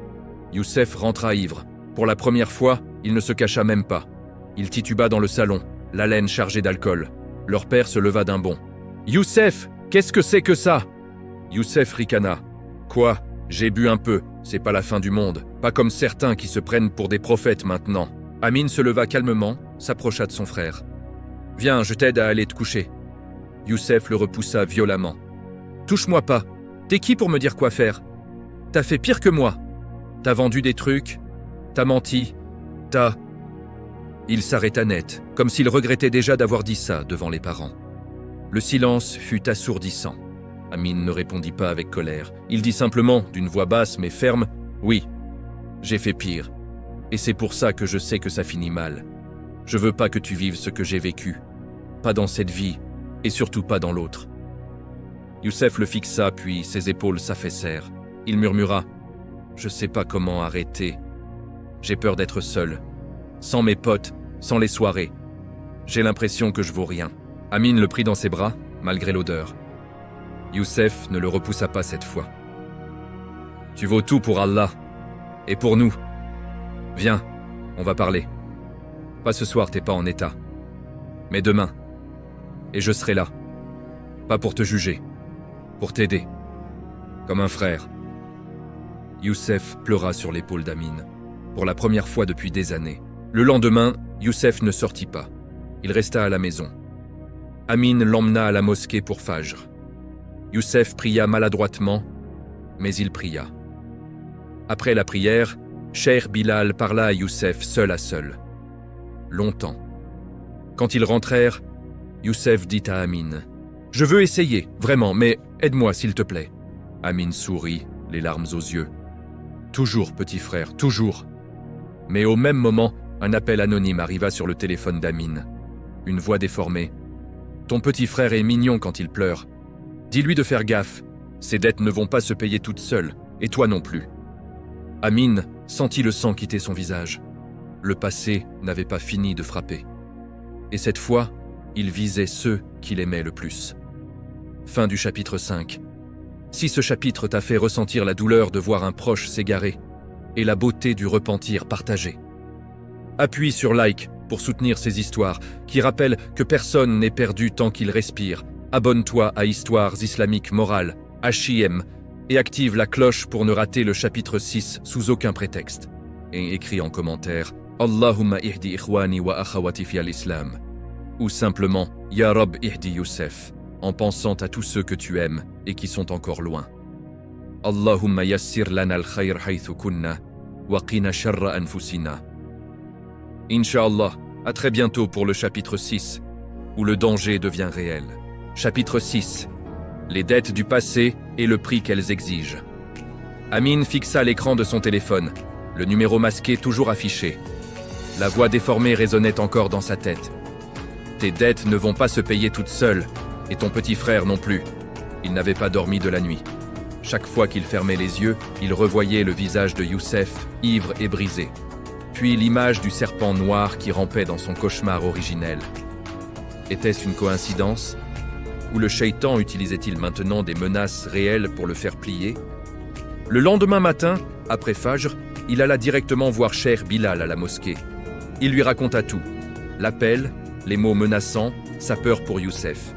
Youssef rentra ivre. Pour la première fois, il ne se cacha même pas. Il tituba dans le salon, l'haleine chargée d'alcool. Leur père se leva d'un bond. « Youssef, qu'est-ce que c'est que ça ?» Youssef ricana. « Quoi ? J'ai bu un peu, c'est pas la fin du monde. Pas comme certains qui se prennent pour des prophètes maintenant. » Amin se leva calmement, s'approcha de son frère. « Viens, je t'aide à aller te coucher. » Youssef le repoussa violemment. « Touche-moi pas. T'es qui pour me dire quoi faire ? T'as fait pire que moi. T'as vendu des trucs. T'as menti. T'as... » Il s'arrêta net, comme s'il regrettait déjà d'avoir dit ça devant les parents. Le silence fut assourdissant. Amin ne répondit pas avec colère. Il dit simplement, d'une voix basse mais ferme, « Oui, j'ai fait pire. Et c'est pour ça que je sais que ça finit mal. Je veux pas que tu vives ce que j'ai vécu. Pas dans cette vie, et surtout pas dans l'autre. Youssef le fixa, puis ses épaules s'affaissèrent. Il murmura « Je sais pas comment arrêter. J'ai peur d'être seul. Sans mes potes, sans les soirées. J'ai l'impression que je vaux rien. » Amin le prit dans ses bras, malgré l'odeur. Youssef ne le repoussa pas cette fois. « Tu vaux tout pour Allah. Et pour nous. Viens, on va parler. Pas ce soir, t'es pas en état. Mais demain. Et je serai là. Pas pour te juger. Pour t'aider. Comme un frère. » Youssef pleura sur l'épaule d'Amin. Pour la première fois depuis des années. Le lendemain, Youssef ne sortit pas. Il resta à la maison. Amin l'emmena à la mosquée pour Fajr. Youssef pria maladroitement, mais il pria. Après la prière, Cheikh Bilal parla à Youssef seul à seul. Longtemps. Quand ils rentrèrent, Youssef dit à Amin « Je veux essayer, vraiment, mais aide-moi s'il te plaît. » Amin sourit, les larmes aux yeux. « Toujours, petit frère, toujours. » Mais au même moment, un appel anonyme arriva sur le téléphone d'Amin. Une voix déformée. « Ton petit frère est mignon quand il pleure. Dis-lui de faire gaffe. Ses dettes ne vont pas se payer toutes seules, et toi non plus. » Amin sentit le sang quitter son visage. Le passé n'avait pas fini de frapper. Et cette fois, il visait ceux qu'il aimait le plus. Fin du chapitre 5. Si ce chapitre t'a fait ressentir la douleur de voir un proche s'égarer et la beauté du repentir partagé, appuie sur like pour soutenir ces histoires qui rappellent que personne n'est perdu tant qu'il respire. Abonne-toi à Histoires islamiques morales, HIM, et active la cloche pour ne rater le chapitre 6 sous aucun prétexte. Et écris en commentaire Allahumma ihdi ikhwani wa akhawati fi al-Islam. Ou simplement Ya Rab ihdi Youssef, en pensant à tous ceux que tu aimes et qui sont encore loin. Allahumma yassir lana al-khayr haythu kunna wa qina sharra anfusina. Inch'Allah, à très bientôt pour le chapitre 6, où le danger devient réel. Chapitre 6. Les dettes du passé et le prix qu'elles exigent. Amin fixa l'écran de son téléphone, le numéro masqué toujours affiché. La voix déformée résonnait encore dans sa tête. Tes dettes ne vont pas se payer toutes seules, et ton petit frère non plus. Il n'avait pas dormi de la nuit. Chaque fois qu'il fermait les yeux, il revoyait le visage de Youssef, ivre et brisé. Puis l'image du serpent noir qui rampait dans son cauchemar originel. Était-ce une coïncidence ? Ou le shaitan utilisait-il maintenant des menaces réelles pour le faire plier ? Le lendemain matin, après Fajr, il alla directement voir Cheikh Bilal à la mosquée. Il lui raconta tout. L'appel, les mots menaçants, sa peur pour Youssef.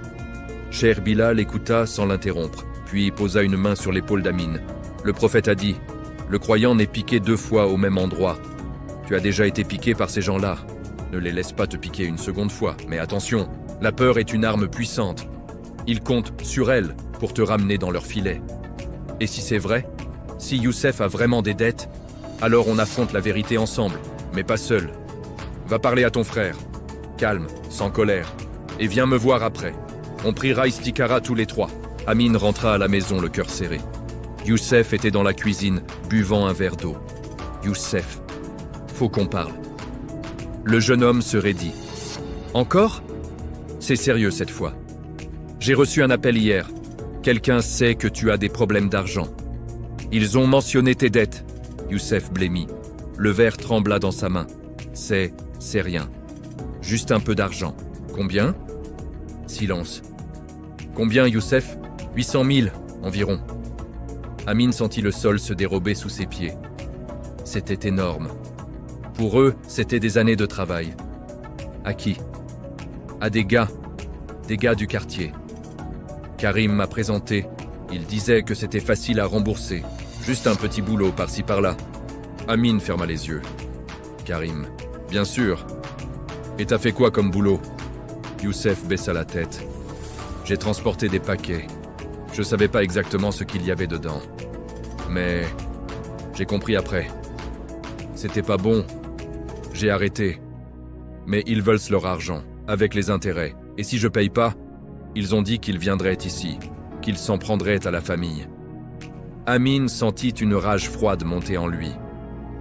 Cheikh Bilal écouta sans l'interrompre, puis posa une main sur l'épaule d'Amin. Le prophète a dit « Le croyant n'est piqué 2 fois au même endroit. Tu as déjà été piqué par ces gens-là. Ne les laisse pas te piquer une seconde fois. Mais attention, la peur est une arme puissante. Ils comptent sur elle pour te ramener dans leur filet. Et si c'est vrai, si Youssef a vraiment des dettes, alors on affronte la vérité ensemble, mais pas seul. Va parler à ton frère. Calme, sans colère. Et viens me voir après. On priera Istikara tous les 3. » Amin rentra à la maison le cœur serré. Youssef était dans la cuisine, buvant un verre d'eau. « Youssef, faut qu'on parle. » Le jeune homme se raidit. « Encore ? C'est sérieux cette fois. J'ai reçu un appel hier. Quelqu'un sait que tu as des problèmes d'argent. Ils ont mentionné tes dettes. » Youssef blêmit. Le verre trembla dans sa main. « C'est rien. Juste un peu d'argent. Combien ? » Silence. « Combien, Youssef ? 800 000, environ. » Amin sentit le sol se dérober sous ses pieds. C'était énorme. Pour eux, c'était des années de travail. À qui ? À des gars du quartier. Karim m'a présenté. Il disait que c'était facile à rembourser. Juste un petit boulot par-ci par-là. Amin ferma les yeux. Karim. Bien sûr. Et t'as fait quoi comme boulot ? Youssef baissa la tête. J'ai transporté des paquets. Je savais pas exactement ce qu'il y avait dedans. Mais j'ai compris après. C'était pas bon. J'ai arrêté. Mais ils veulent leur argent, avec les intérêts. Et si je paye pas, ils ont dit qu'ils viendraient ici, qu'ils s'en prendraient à la famille. Amin sentit une rage froide monter en lui.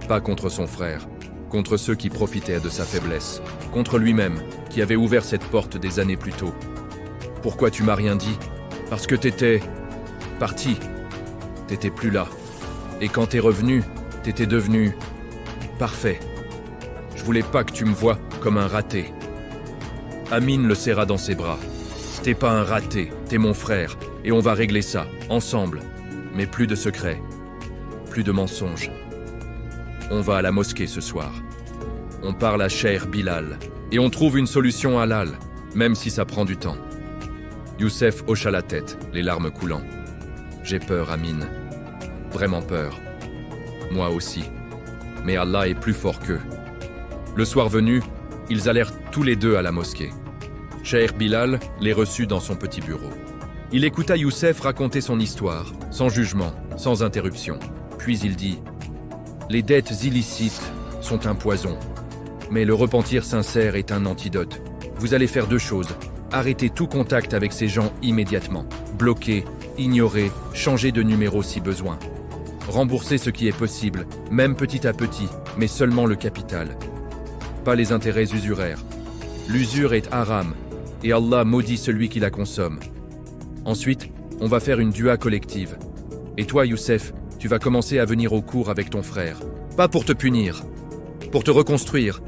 Pas contre son frère, contre ceux qui profitaient de sa faiblesse, contre lui-même, qui avait ouvert cette porte des années plus tôt. Pourquoi tu m'as rien dit? Parce que t'étais parti. T'étais plus là. Et quand t'es revenu, t'étais devenu parfait. Je voulais pas que tu me vois comme un raté. Amin le serra dans ses bras. T'es pas un raté, t'es mon frère, et on va régler ça, ensemble. Mais plus de secrets, plus de mensonges. On va à la mosquée ce soir. On parle à Cheikh Bilal, et on trouve une solution halal, même si ça prend du temps. Youssef hocha la tête, les larmes coulant. J'ai peur, Amin. Vraiment peur. Moi aussi. Mais Allah est plus fort qu'eux. Le soir venu, ils allèrent tous les deux à la mosquée. Cheikh Bilal les reçut dans son petit bureau. Il écouta Youssef raconter son histoire, sans jugement, sans interruption. Puis il dit « Les dettes illicites sont un poison, mais le repentir sincère est un antidote. Vous allez faire deux choses. Arrêtez tout contact avec ces gens immédiatement. Bloquer, ignorer, changer de numéro si besoin. Rembourser ce qui est possible, même petit à petit, mais seulement le capital. Pas les intérêts usuraires. L'usure est haram, et Allah maudit celui qui la consomme. Ensuite, on va faire une dua collective. Et toi, Youssef, tu vas commencer à venir au cours avec ton frère. Pas pour te punir, pour te reconstruire. »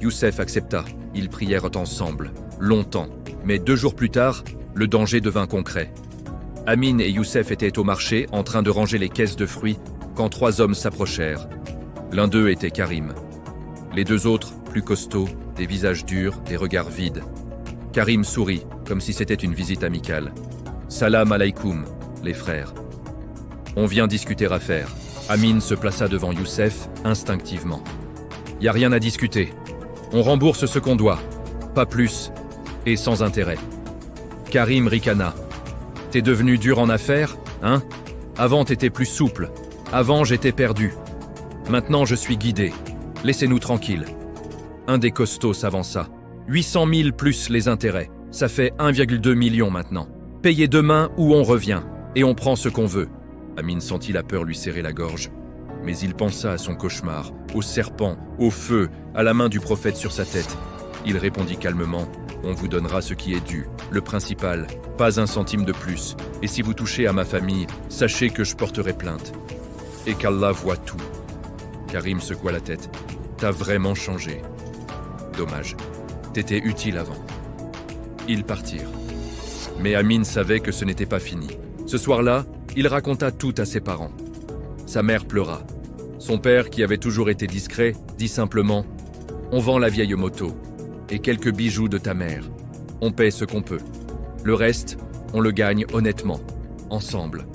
Youssef accepta. Ils prièrent ensemble, longtemps. Mais 2 jours plus tard, le danger devint concret. Amin et Youssef étaient au marché, en train de ranger les caisses de fruits, quand 3 hommes s'approchèrent. L'un d'eux était Karim. Les 2 autres, plus costauds, des visages durs, des regards vides. Karim sourit, comme si c'était une visite amicale. « Salam alaykoum, les frères. » On vient discuter affaires. Amin se plaça devant Youssef, instinctivement. « Y a rien à discuter. On rembourse ce qu'on doit. Pas plus, et sans intérêt. » Karim ricana. « T'es devenu dur en affaires, hein? Avant t'étais plus souple. Avant j'étais perdu. Maintenant je suis guidé. Laissez-nous tranquilles. » Un des costauds s'avança. 800 000 plus les intérêts. Ça fait 1,2 million maintenant. Payez demain ou on revient. Et on prend ce qu'on veut. Amin sentit la peur lui serrer la gorge. Mais il pensa à son cauchemar, au serpent, au feu, à la main du prophète sur sa tête. Il répondit calmement. On vous donnera ce qui est dû. Le principal, pas un centime de plus. Et si vous touchez à ma famille, sachez que je porterai plainte. Et qu'Allah voit tout. Karim secoua la tête. T'as vraiment changé. Dommage. T'étais utile avant. Ils partirent. Mais Amin savait que ce n'était pas fini. Ce soir-là, il raconta tout à ses parents. Sa mère pleura. Son père, qui avait toujours été discret, dit simplement « On vend la vieille moto et quelques bijoux de ta mère. On paie ce qu'on peut. Le reste, on le gagne honnêtement, ensemble. »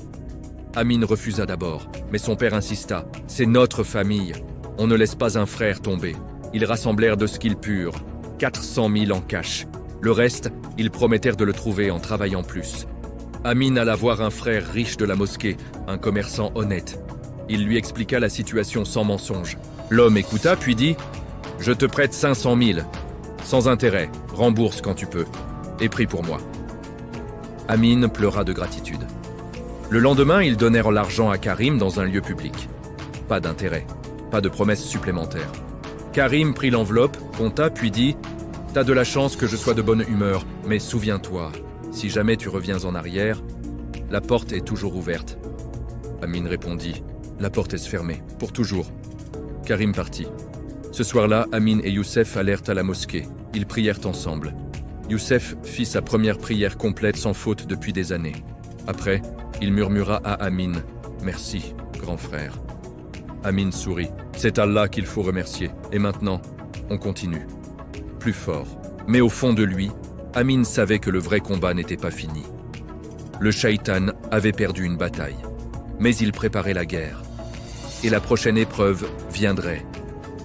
Amin refusa d'abord, mais son père insista. « C'est notre famille. On ne laisse pas un frère tomber. » Ils rassemblèrent de ce qu'ils purent, 400 000 en cash. Le reste, ils promettèrent de le trouver en travaillant plus. Amin alla voir un frère riche de la mosquée, un commerçant honnête. Il lui expliqua la situation sans mensonge. L'homme écouta puis dit « Je te prête 500 000, sans intérêt, rembourse quand tu peux, et prie pour moi. » Amin pleura de gratitude. Le lendemain, ils donnèrent l'argent à Karim dans un lieu public. Pas d'intérêt, pas de promesses supplémentaires. Karim prit l'enveloppe, compta puis dit « T'as de la chance que je sois de bonne humeur, mais souviens-toi, si jamais tu reviens en arrière, la porte est toujours ouverte. » Amin répondit « La porte est fermée, pour toujours. » Karim partit. Ce soir-là, Amin et Youssef allèrent à la mosquée. Ils prièrent ensemble. Youssef fit sa première prière complète sans faute depuis des années. Après, il murmura à Amin « Merci, grand frère. » Amin sourit. C'est Allah qu'il faut remercier. Et maintenant, on continue. Plus fort. Mais au fond de lui, Amin savait que le vrai combat n'était pas fini. Le shaitan avait perdu une bataille. Mais il préparait la guerre. Et la prochaine épreuve viendrait,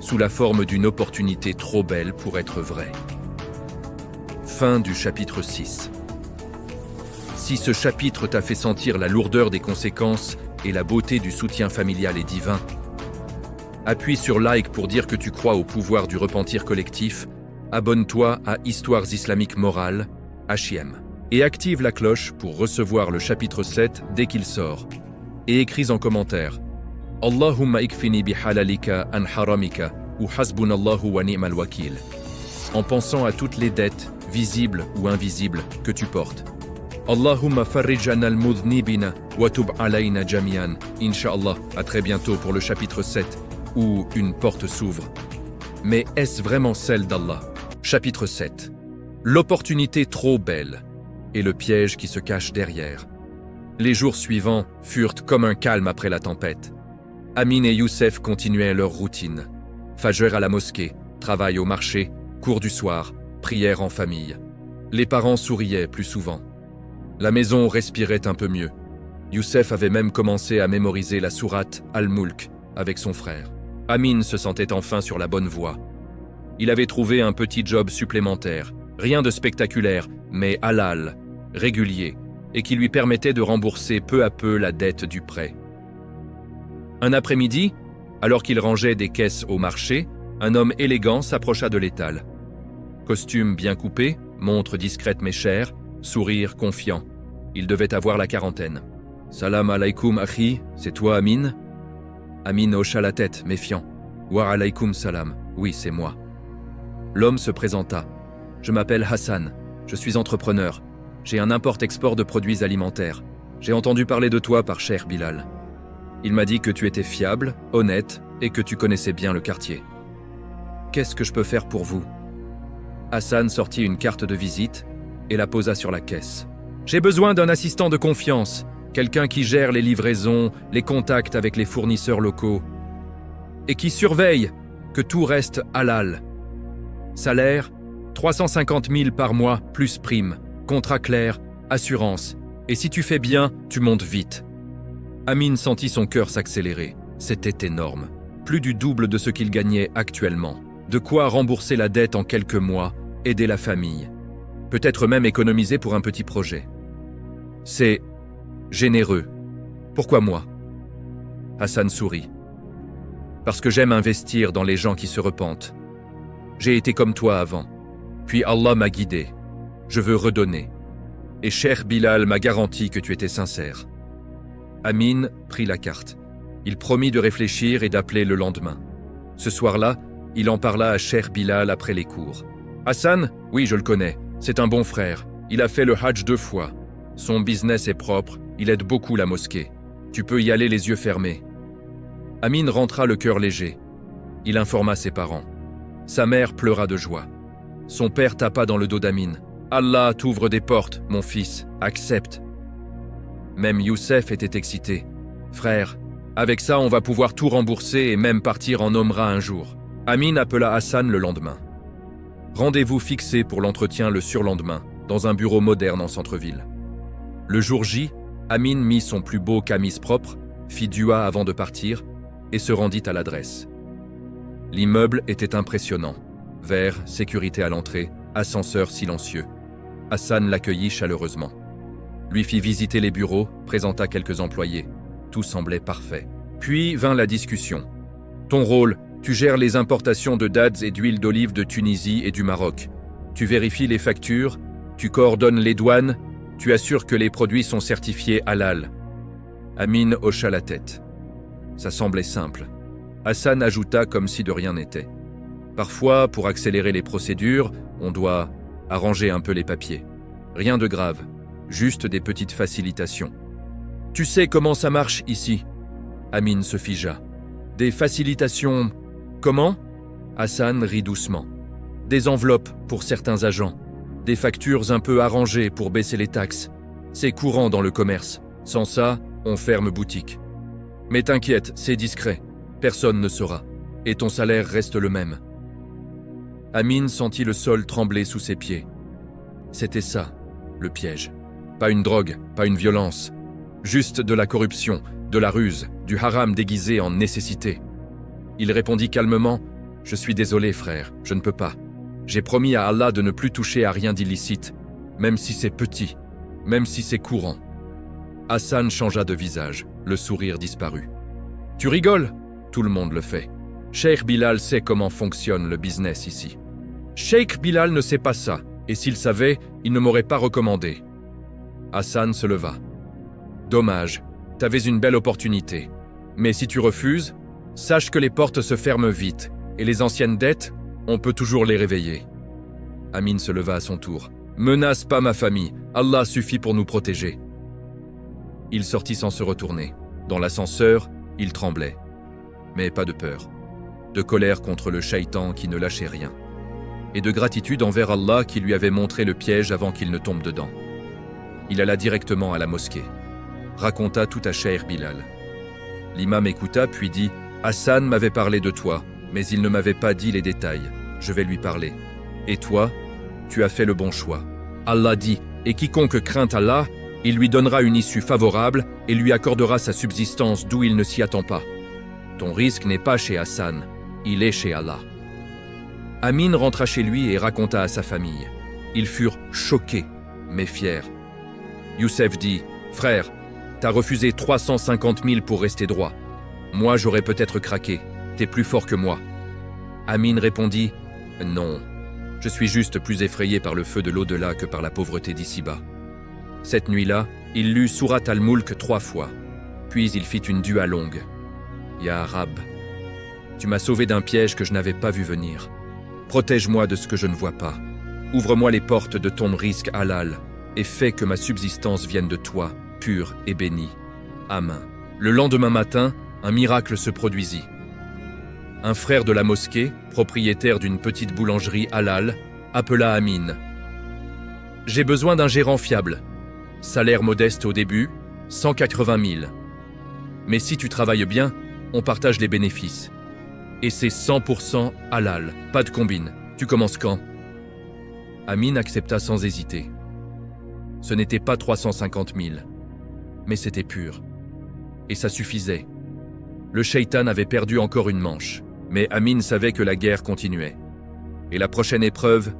sous la forme d'une opportunité trop belle pour être vraie. Fin du chapitre 6. Si ce chapitre t'a fait sentir la lourdeur des conséquences et la beauté du soutien familial et divin, appuie sur like pour dire que tu crois au pouvoir du repentir collectif, abonne-toi à Histoires islamiques morales, HIM, et active la cloche pour recevoir le chapitre 7 dès qu'il sort. Et écris en commentaire « Allahumma ikfini bihalalika an haramika ou Hasbunallahu wa ni'mal wakil, en pensant à toutes les dettes, visibles ou invisibles, que tu portes. Allahumma farrijana al-mudhnibina wa tub alayna jamian. Inch'Allah, à très bientôt pour le chapitre 7, où une porte s'ouvre. Mais est-ce vraiment celle d'Allah? Chapitre 7. L'opportunité trop belle et le piège qui se cache derrière. Les jours suivants furent comme un calme après la tempête. Amin et Youssef continuaient leur routine. Fajr à la mosquée, travail au marché, cours du soir, prière en famille. Les parents souriaient plus souvent. La maison respirait un peu mieux. Youssef avait même commencé à mémoriser la sourate Al-Mulk avec son frère. Amin se sentait enfin sur la bonne voie. Il avait trouvé un petit job supplémentaire, rien de spectaculaire, mais halal, régulier, et qui lui permettait de rembourser peu à peu la dette du prêt. Un après-midi, alors qu'il rangeait des caisses au marché, un homme élégant s'approcha de l'étal. Costume bien coupé, montre discrète mais chère, sourire confiant. Il devait avoir la quarantaine. « Salam alaykoum akhi, c'est toi Amin ?» Amin hocha la tête, méfiant. « Wa alaykoum salam, oui c'est moi. » L'homme se présenta. « Je m'appelle Hassan, je suis entrepreneur. J'ai un import-export de produits alimentaires. J'ai entendu parler de toi par Cheikh Bilal. Il m'a dit que tu étais fiable, honnête et que tu connaissais bien le quartier. Qu'est-ce que je peux faire pour vous ?» Hassan sortit une carte de visite et la posa sur la caisse. « J'ai besoin d'un assistant de confiance, quelqu'un qui gère les livraisons, les contacts avec les fournisseurs locaux et qui surveille que tout reste halal. Salaire, 350 000 par mois plus prime. Contrat clair, assurance, et si tu fais bien, tu montes vite. » Amin sentit son cœur s'accélérer. C'était énorme. Plus du double de ce qu'il gagnait actuellement. De quoi rembourser la dette en quelques mois, aider la famille. Peut-être même économiser pour un petit projet. C'est généreux. Pourquoi moi? Hassan sourit. Parce que j'aime investir dans les gens qui se repentent. J'ai été comme toi avant. Puis Allah m'a guidé. Je veux redonner. Et Cheikh Bilal m'a garanti que tu étais sincère. Amin prit la carte. Il promit de réfléchir et d'appeler le lendemain. Ce soir-là, il en parla à Cheikh Bilal après les cours. Hassan, oui, je le connais. C'est un bon frère. Il a fait le Hajj 2 fois. Son business est propre. Il aide beaucoup la mosquée. Tu peux y aller les yeux fermés. Amin rentra le cœur léger. Il informa ses parents. Sa mère pleura de joie. Son père tapa dans le dos d'Amin. Allah t'ouvre des portes, mon fils, accepte. Même Youssef était excité. Frère, avec ça on va pouvoir tout rembourser et même partir en Omra un jour. Amin appela Hassan le lendemain. Rendez-vous fixé pour l'entretien le surlendemain, dans un bureau moderne en centre-ville. Le jour J, Amin mit son plus beau camis propre, fit dua avant de partir et se rendit à l'adresse. L'immeuble était impressionnant. Vert, sécurité à l'entrée, ascenseur silencieux. Hassan l'accueillit chaleureusement. Lui fit visiter les bureaux, présenta quelques employés. Tout semblait parfait. Puis vint la discussion. Ton rôle, tu gères les importations de dattes et d'huile d'olive de Tunisie et du Maroc. Tu vérifies les factures, tu coordonnes les douanes, tu assures que les produits sont certifiés halal. Amin hocha la tête. Ça semblait simple. Hassan ajouta comme si de rien n'était. Parfois, pour accélérer les procédures, on doit arranger un peu les papiers. Rien de grave, juste des petites facilitations. Tu sais comment ça marche ici? Amin se figea. Des facilitations... Comment? Hassan rit doucement. Des enveloppes pour certains agents. Des factures un peu arrangées pour baisser les taxes. C'est courant dans le commerce. Sans ça, on ferme boutique. Mais t'inquiète, c'est discret. Personne ne saura. Et ton salaire reste le même. Amin sentit le sol trembler sous ses pieds. C'était ça, le piège. Pas une drogue, pas une violence. Juste de la corruption, de la ruse, du haram déguisé en nécessité. Il répondit calmement « Je suis désolé, frère, je ne peux pas. J'ai promis à Allah de ne plus toucher à rien d'illicite, même si c'est petit, même si c'est courant. » Hassan changea de visage, le sourire disparut. « Tu rigoles? Tout le monde le fait. Cheikh Bilal sait comment fonctionne le business ici. Cheikh Bilal ne sait pas ça, et s'il savait, il ne m'aurait pas recommandé. » Hassan se leva. « Dommage, t'avais une belle opportunité. Mais si tu refuses, sache que les portes se ferment vite, Et les anciennes dettes, on peut toujours les réveiller. Amin se leva à son tour. Menace pas ma famille, Allah suffit pour nous protéger. Il sortit sans se retourner. Dans l'ascenseur, il tremblait. Mais pas de peur. De colère contre le shaitan qui ne lâchait rien. Et de gratitude envers Allah qui lui avait montré le piège avant qu'il ne tombe dedans. Il alla directement à la mosquée. Raconta tout à Cheikh Bilal. L'imam écouta puis dit « Hassan m'avait parlé de toi, mais il ne m'avait pas dit les détails. Je vais lui parler. Et toi, tu as fait le bon choix. Allah dit « Et quiconque craint Allah, il lui donnera une issue favorable et lui accordera sa subsistance d'où il ne s'y attend pas. Ton risque n'est pas chez Hassan, il est chez Allah. » Amin rentra chez lui et raconta à sa famille. Ils furent choqués, mais fiers. Youssef dit « Frère, t'as refusé 350 000 pour rester droit. Moi, j'aurais peut-être craqué. T'es plus fort que moi. » Amin répondit « Non, je suis juste plus effrayé par le feu de l'au-delà que par la pauvreté d'ici-bas. » Cette nuit-là, il lut Surat al-Mulk 3 fois. Puis il fit une dua longue. « Ya Rab, tu m'as sauvé d'un piège que je n'avais pas vu venir. Protège-moi de ce que je ne vois pas. Ouvre-moi les portes de ton risque halal et fais que ma subsistance vienne de toi, pure et bénie. Amen. » Le lendemain matin, un miracle se produisit. Un frère de la mosquée, propriétaire d'une petite boulangerie halal, appela Amin. « J'ai besoin d'un gérant fiable. Salaire modeste au début, 180 000. Mais si tu travailles bien, on partage les bénéfices. Et c'est 100% halal, pas de combine. Tu commences quand ?» Amin accepta sans hésiter. Ce n'était pas 350 000, mais c'était pur. Et ça suffisait. Le shaitan avait perdu encore une manche, mais Amin savait que la guerre continuait. Et la prochaine épreuve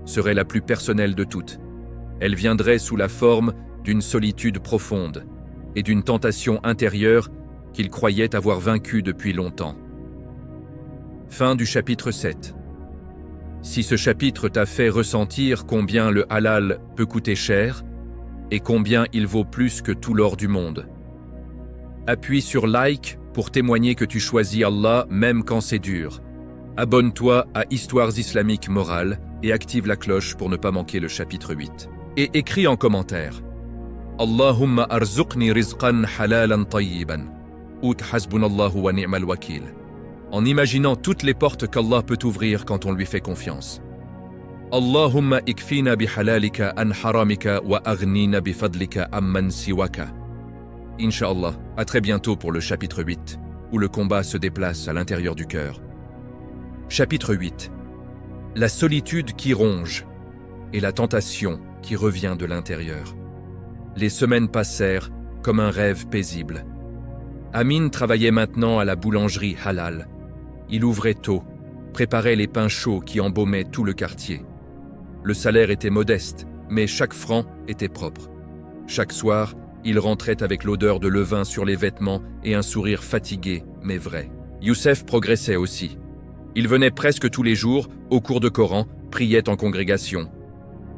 serait la plus personnelle de toutes. Elle viendrait sous la forme d'une solitude profonde et d'une tentation intérieure qu'il croyait avoir vaincue depuis longtemps. Fin du chapitre 7. Si ce chapitre t'a fait ressentir combien le halal peut coûter cher et combien il vaut plus que tout l'or du monde, appuie sur like pour témoigner que tu choisis Allah même quand c'est dur. Abonne-toi à Histoires islamiques morales et active la cloche pour ne pas manquer le chapitre 8. Et écris en commentaire Allahumma arzuqni rizqan halalan tayyiban. Out hasbunallahu wa ni'mal wakil. En imaginant toutes les portes qu'Allah peut ouvrir quand on lui fait confiance. Allahumma ikfina bihalalika an haramika wa aghnina bifadlika amman siwaka. Inch'Allah, à très bientôt pour le chapitre 8, où le combat se déplace à l'intérieur du cœur. Chapitre 8. La solitude qui ronge et la tentation qui revient de l'intérieur. Les semaines passèrent comme un rêve paisible. Amin travaillait maintenant à la boulangerie halal. Il ouvrait tôt, préparait les pains chauds qui embaumaient tout le quartier. Le salaire était modeste, mais chaque franc était propre. Chaque soir, il rentrait avec l'odeur de levain sur les vêtements et un sourire fatigué, mais vrai. Youssef progressait aussi. Il venait presque tous les jours, au cours de Coran, priait en congrégation.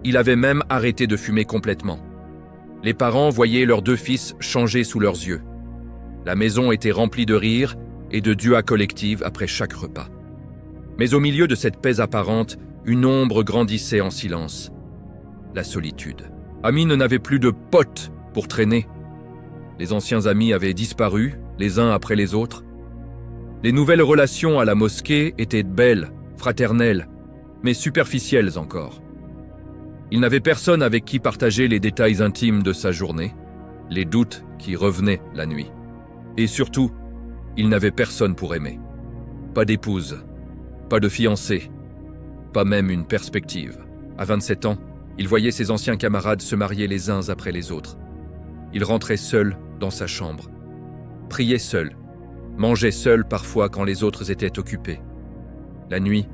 Il avait même arrêté de fumer complètement. Les parents voyaient leurs 2 fils changer sous leurs yeux. La maison était remplie de rires et de duas collectives après chaque repas. Mais au milieu de cette paix apparente, une ombre grandissait en silence. La solitude. Amin n'avait plus de potes pour traîner. Les anciens amis avaient disparu, les uns après les autres. Les nouvelles relations à la mosquée étaient belles, fraternelles, mais superficielles encore. Il n'avait personne avec qui partager les détails intimes de sa journée, les doutes qui revenaient la nuit. Et surtout, il n'avait personne pour aimer. Pas d'épouse, pas de fiancé, pas même une perspective. À 27 ans, il voyait ses anciens camarades se marier les uns après les autres. Il rentrait seul dans sa chambre, priait seul, mangeait seul parfois quand les autres étaient occupés. La nuit,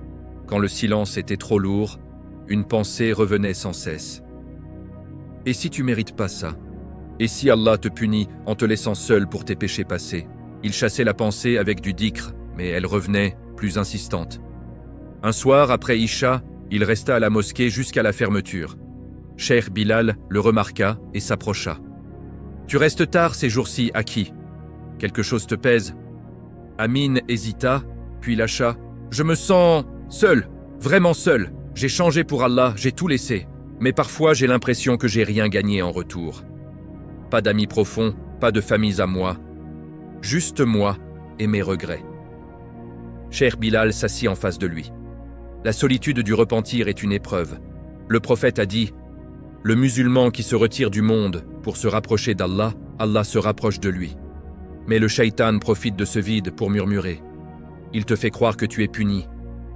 quand le silence était trop lourd, une pensée revenait sans cesse. Et si tu mérites pas ça? Et si Allah te punit en te laissant seul pour tes péchés passés? Il chassait la pensée avec du dhikr, mais elle revenait, plus insistante. Un soir, après Isha, il resta à la mosquée jusqu'à la fermeture. Cheikh Bilal le remarqua et s'approcha. « Tu restes tard ces jours-ci, à qui? Quelque chose te pèse ?» Amin hésita, puis lâcha. « Je me sens seul, vraiment seul. J'ai changé pour Allah, j'ai tout laissé. Mais parfois, j'ai l'impression que j'ai rien gagné en retour. Pas d'amis profonds, pas de familles à moi. Juste moi et mes regrets. Cheikh Bilal s'assit en face de lui. La solitude du repentir est une épreuve. Le prophète a dit « Le musulman qui se retire du monde pour se rapprocher d'Allah, Allah se rapproche de lui. Mais le shaitan profite de ce vide pour murmurer. Il te fait croire que tu es puni,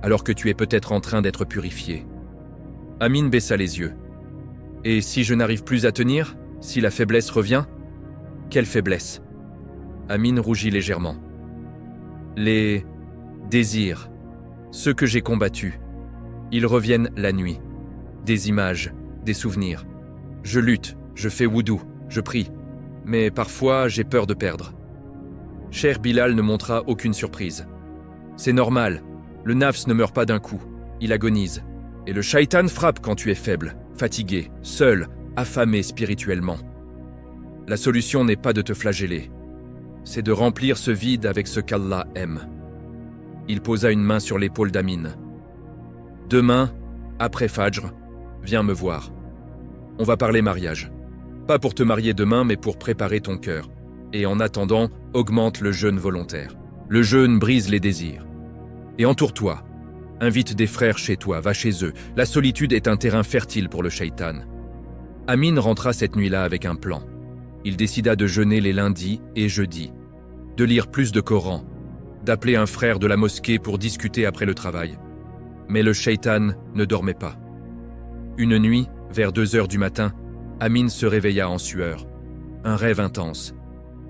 alors que tu es peut-être en train d'être purifié. » Amin baissa les yeux. « Et si je n'arrive plus à tenir, si la faiblesse revient ? Quelle faiblesse ?» Amin rougit légèrement. « Les désirs, ceux que j'ai combattus, ils reviennent la nuit. Des images, des souvenirs. Je lutte, je fais wudu, je prie. Mais parfois, j'ai peur de perdre. » Cheikh Bilal ne montra aucune surprise. « C'est normal, le nafs ne meurt pas d'un coup, il agonise. Et le shaitan frappe quand tu es faible, fatigué, seul, affamé spirituellement. La solution n'est pas de te flageller. C'est de remplir ce vide avec ce qu'Allah aime. » Il posa une main sur l'épaule d'Amin. « Demain, après Fajr, viens me voir. On va parler mariage. Pas pour te marier demain, mais pour préparer ton cœur. Et en attendant, augmente le jeûne volontaire. Le jeûne brise les désirs. Et entoure-toi. Invite des frères chez toi, va chez eux. La solitude est un terrain fertile pour le shaitan. » Amin rentra cette nuit-là avec un plan. Il décida de jeûner les lundis et jeudis, de lire plus de Coran, d'appeler un frère de la mosquée pour discuter après le travail. Mais le shaitan ne dormait pas. Une nuit, vers 2h du matin, Amin se réveilla en sueur. Un rêve intense.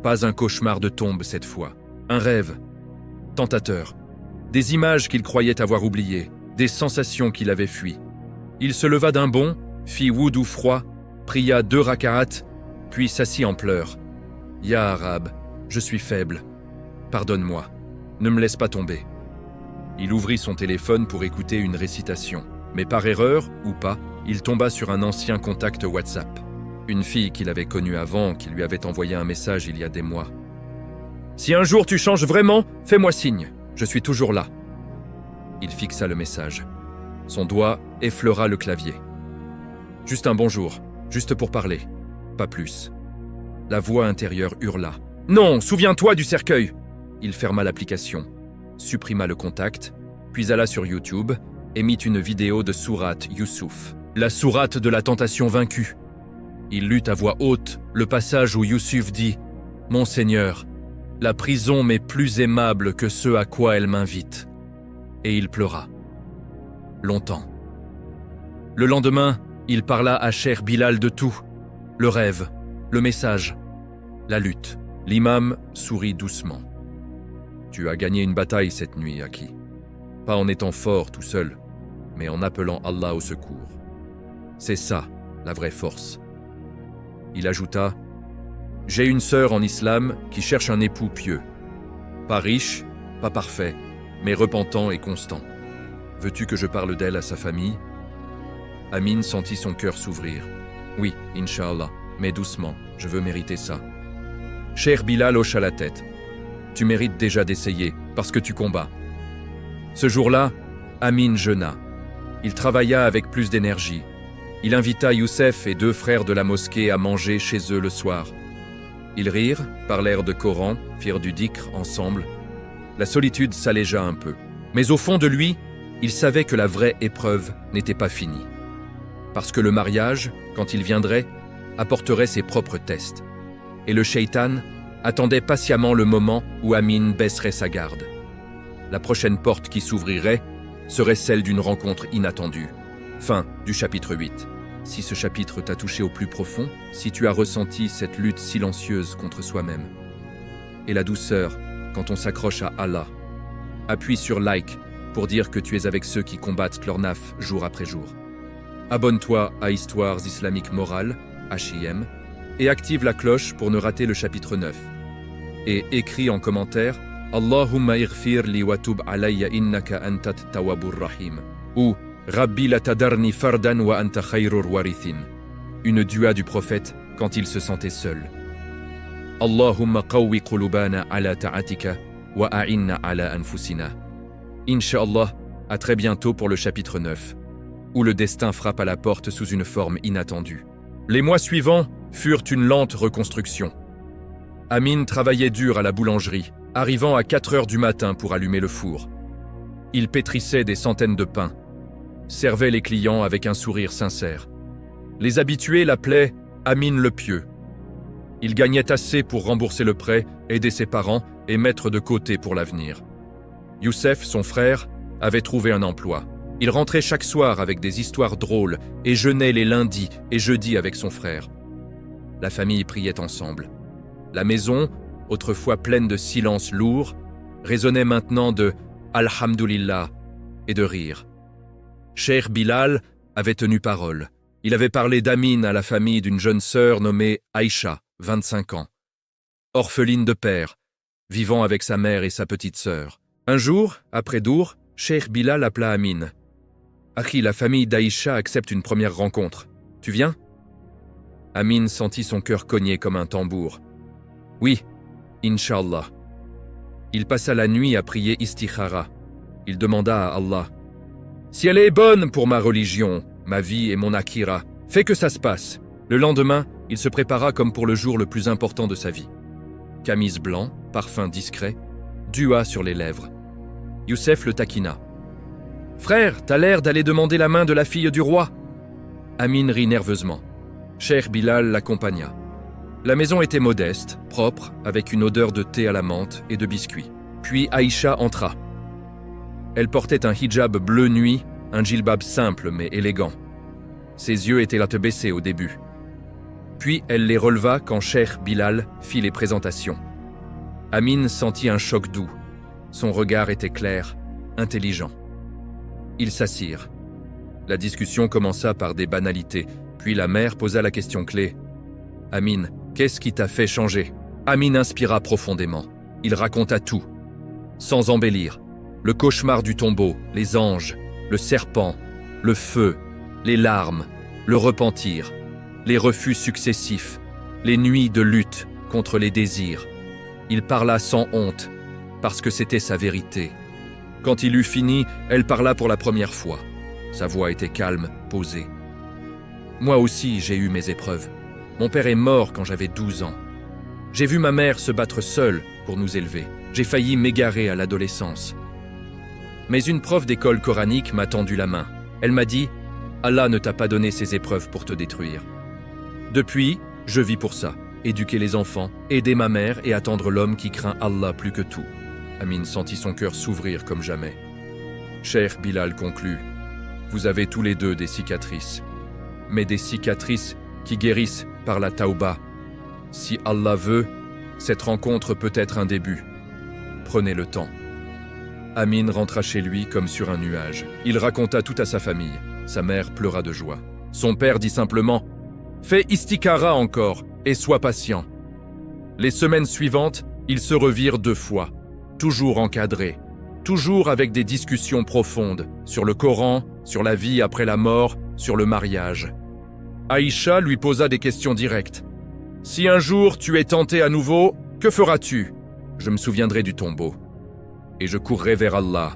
Pas un cauchemar de tombe cette fois. Un rêve tentateur. Des images qu'il croyait avoir oubliées, des sensations qu'il avait fuies. Il se leva d'un bond, fit wudu froid, pria 2 raka'at, puis s'assit en pleurs. « Ya Arabe, je suis faible. Pardonne-moi. Ne me laisse pas tomber. » Il ouvrit son téléphone pour écouter une récitation. Mais par erreur, ou pas, il tomba sur un ancien contact WhatsApp. Une fille qu'il avait connue avant, qui lui avait envoyé un message il y a des mois. « Si un jour tu changes vraiment, fais-moi signe. Je suis toujours là. » Il fixa le message. Son doigt effleura le clavier. « Juste un bonjour, juste pour parler. Pas plus. » La voix intérieure hurla. « Non, souviens-toi du cercueil !» Il ferma l'application, supprima le contact, puis alla sur YouTube et mit une vidéo de sourate Youssouf, la sourate de la tentation vaincue. Il lut à voix haute le passage où Youssouf dit « Mon Seigneur, la prison m'est plus aimable que ce à quoi elle m'invite. » Et il pleura. Longtemps. Le lendemain, il parla à Cheikh Bilal de tout. Le rêve, le message, la lutte. L'imam sourit doucement. « Tu as gagné une bataille cette nuit, Aki. Pas en étant fort tout seul, mais en appelant Allah au secours. C'est ça, la vraie force. » Il ajouta « J'ai une sœur en islam qui cherche un époux pieux. Pas riche, pas parfait, mais repentant et constant. Veux-tu que je parle d'elle à sa famille ?» Amin sentit son cœur s'ouvrir. « Oui, Inch'Allah, mais doucement, je veux mériter ça. » Cheikh Bilal hocha la tête. « Tu mérites déjà d'essayer, parce que tu combats. » Ce jour-là, Amin jeûna. Il travailla avec plus d'énergie. Il invita Youssef et 2 frères de la mosquée à manger chez eux le soir. Ils rirent, parlèrent de Coran, firent du dhikr ensemble. La solitude s'allégea un peu. Mais au fond de lui, il savait que la vraie épreuve n'était pas finie. Parce que le mariage, quand il viendrait, apporterait ses propres tests. Et le shaitan attendait patiemment le moment où Amin baisserait sa garde. La prochaine porte qui s'ouvrirait serait celle d'une rencontre inattendue. Fin du chapitre 8. Si ce chapitre t'a touché au plus profond, si tu as ressenti cette lutte silencieuse contre soi-même, et la douceur quand on s'accroche à Allah, appuie sur like pour dire que tu es avec ceux qui combattent leur naf jour après jour. Abonne-toi à Histoires islamiques morales, HIM, et active la cloche pour ne rater le chapitre 9. Et écris en commentaire Allahumma ighfir li wa tub alayya innaka antat tawwabur rahim ou Rabbi la tadarni fardan wa anta khayrur warithin. Une dua du prophète quand il se sentait seul. Allahumma qawwi qulubana ala ta'atika wa a'inna ala anfusina. Inch'Allah, à très bientôt pour le chapitre 9, où le destin frappe à la porte sous une forme inattendue. Les mois suivants furent une lente reconstruction. Amin travaillait dur à la boulangerie, arrivant à 4 heures du matin pour allumer le four. Il pétrissait des centaines de pains, servait les clients avec un sourire sincère. Les habitués l'appelaient Amin le Pieux. Il gagnait assez pour rembourser le prêt, aider ses parents et mettre de côté pour l'avenir. Youssef, son frère, avait trouvé un emploi. Il rentrait chaque soir avec des histoires drôles et jeûnait les lundis et jeudis avec son frère. La famille priait ensemble. La maison, autrefois pleine de silence lourd, résonnait maintenant de « Alhamdulillah » et de rire. Cheikh Bilal avait tenu parole. Il avait parlé d'Amin à la famille d'une jeune sœur nommée Aïcha, 25 ans. Orpheline de père, vivant avec sa mère et sa petite sœur. Un jour, après Dour, Cheikh Bilal appela Amin. « Akhi, la famille d'Aïcha accepte une première rencontre. Tu viens ?» Amin sentit son cœur cogner comme un tambour. « Oui, Inch'Allah. » Il passa la nuit à prier istikhara. Il demanda à Allah « Si elle est bonne pour ma religion, ma vie et mon akira, fais que ça se passe. » Le lendemain, il se prépara comme pour le jour le plus important de sa vie. Camise blanc, parfum discret, dua sur les lèvres. Youssef le taquina. « Frère, t'as l'air d'aller demander la main de la fille du roi. » Amin rit nerveusement. Cheikh Bilal l'accompagna. La maison était modeste, propre, avec une odeur de thé à la menthe et de biscuits. Puis Aïcha entra. Elle portait un hijab bleu nuit, un djilbab simple mais élégant. Ses yeux étaient la tête baissée au début. Puis elle les releva quand Cheikh Bilal fit les présentations. Amin sentit un choc doux. Son regard était clair, intelligent. Ils s'assirent. La discussion commença par des banalités, puis la mère posa la question clé. « Amin, qu'est-ce qui t'a fait changer ?» Amin inspira profondément. Il raconta tout, sans embellir. Le cauchemar du tombeau, les anges, le serpent, le feu, les larmes, le repentir, les refus successifs, les nuits de lutte contre les désirs. Il parla sans honte, parce que c'était sa vérité. Quand il eut fini, elle parla pour la première fois. Sa voix était calme, posée. « Moi aussi, j'ai eu mes épreuves. Mon père est mort quand j'avais 12 ans. J'ai vu ma mère se battre seule pour nous élever. J'ai failli m'égarer à l'adolescence. Mais une prof d'école coranique m'a tendu la main. Elle m'a dit « Allah ne t'a pas donné ces épreuves pour te détruire. » Depuis, je vis pour ça. Éduquer les enfants, aider ma mère et attendre l'homme qui craint Allah plus que tout. Amin sentit son cœur s'ouvrir comme jamais. Cheikh Bilal conclut « Vous avez tous les deux des cicatrices. Mais des cicatrices qui guérissent par la taouba. Si Allah veut, cette rencontre peut être un début. Prenez le temps. » Amin rentra chez lui comme sur un nuage. Il raconta tout à sa famille. Sa mère pleura de joie. Son père dit simplement « Fais istikhara encore et sois patient. » Les semaines suivantes, ils se revirent 2 fois, toujours encadrés, toujours avec des discussions profondes sur le Coran, sur la vie après la mort, sur le mariage. Aïcha lui posa des questions directes. « Si un jour tu es tenté à nouveau, que feras-tu » ? Je me souviendrai du tombeau. Et je courrai vers Allah.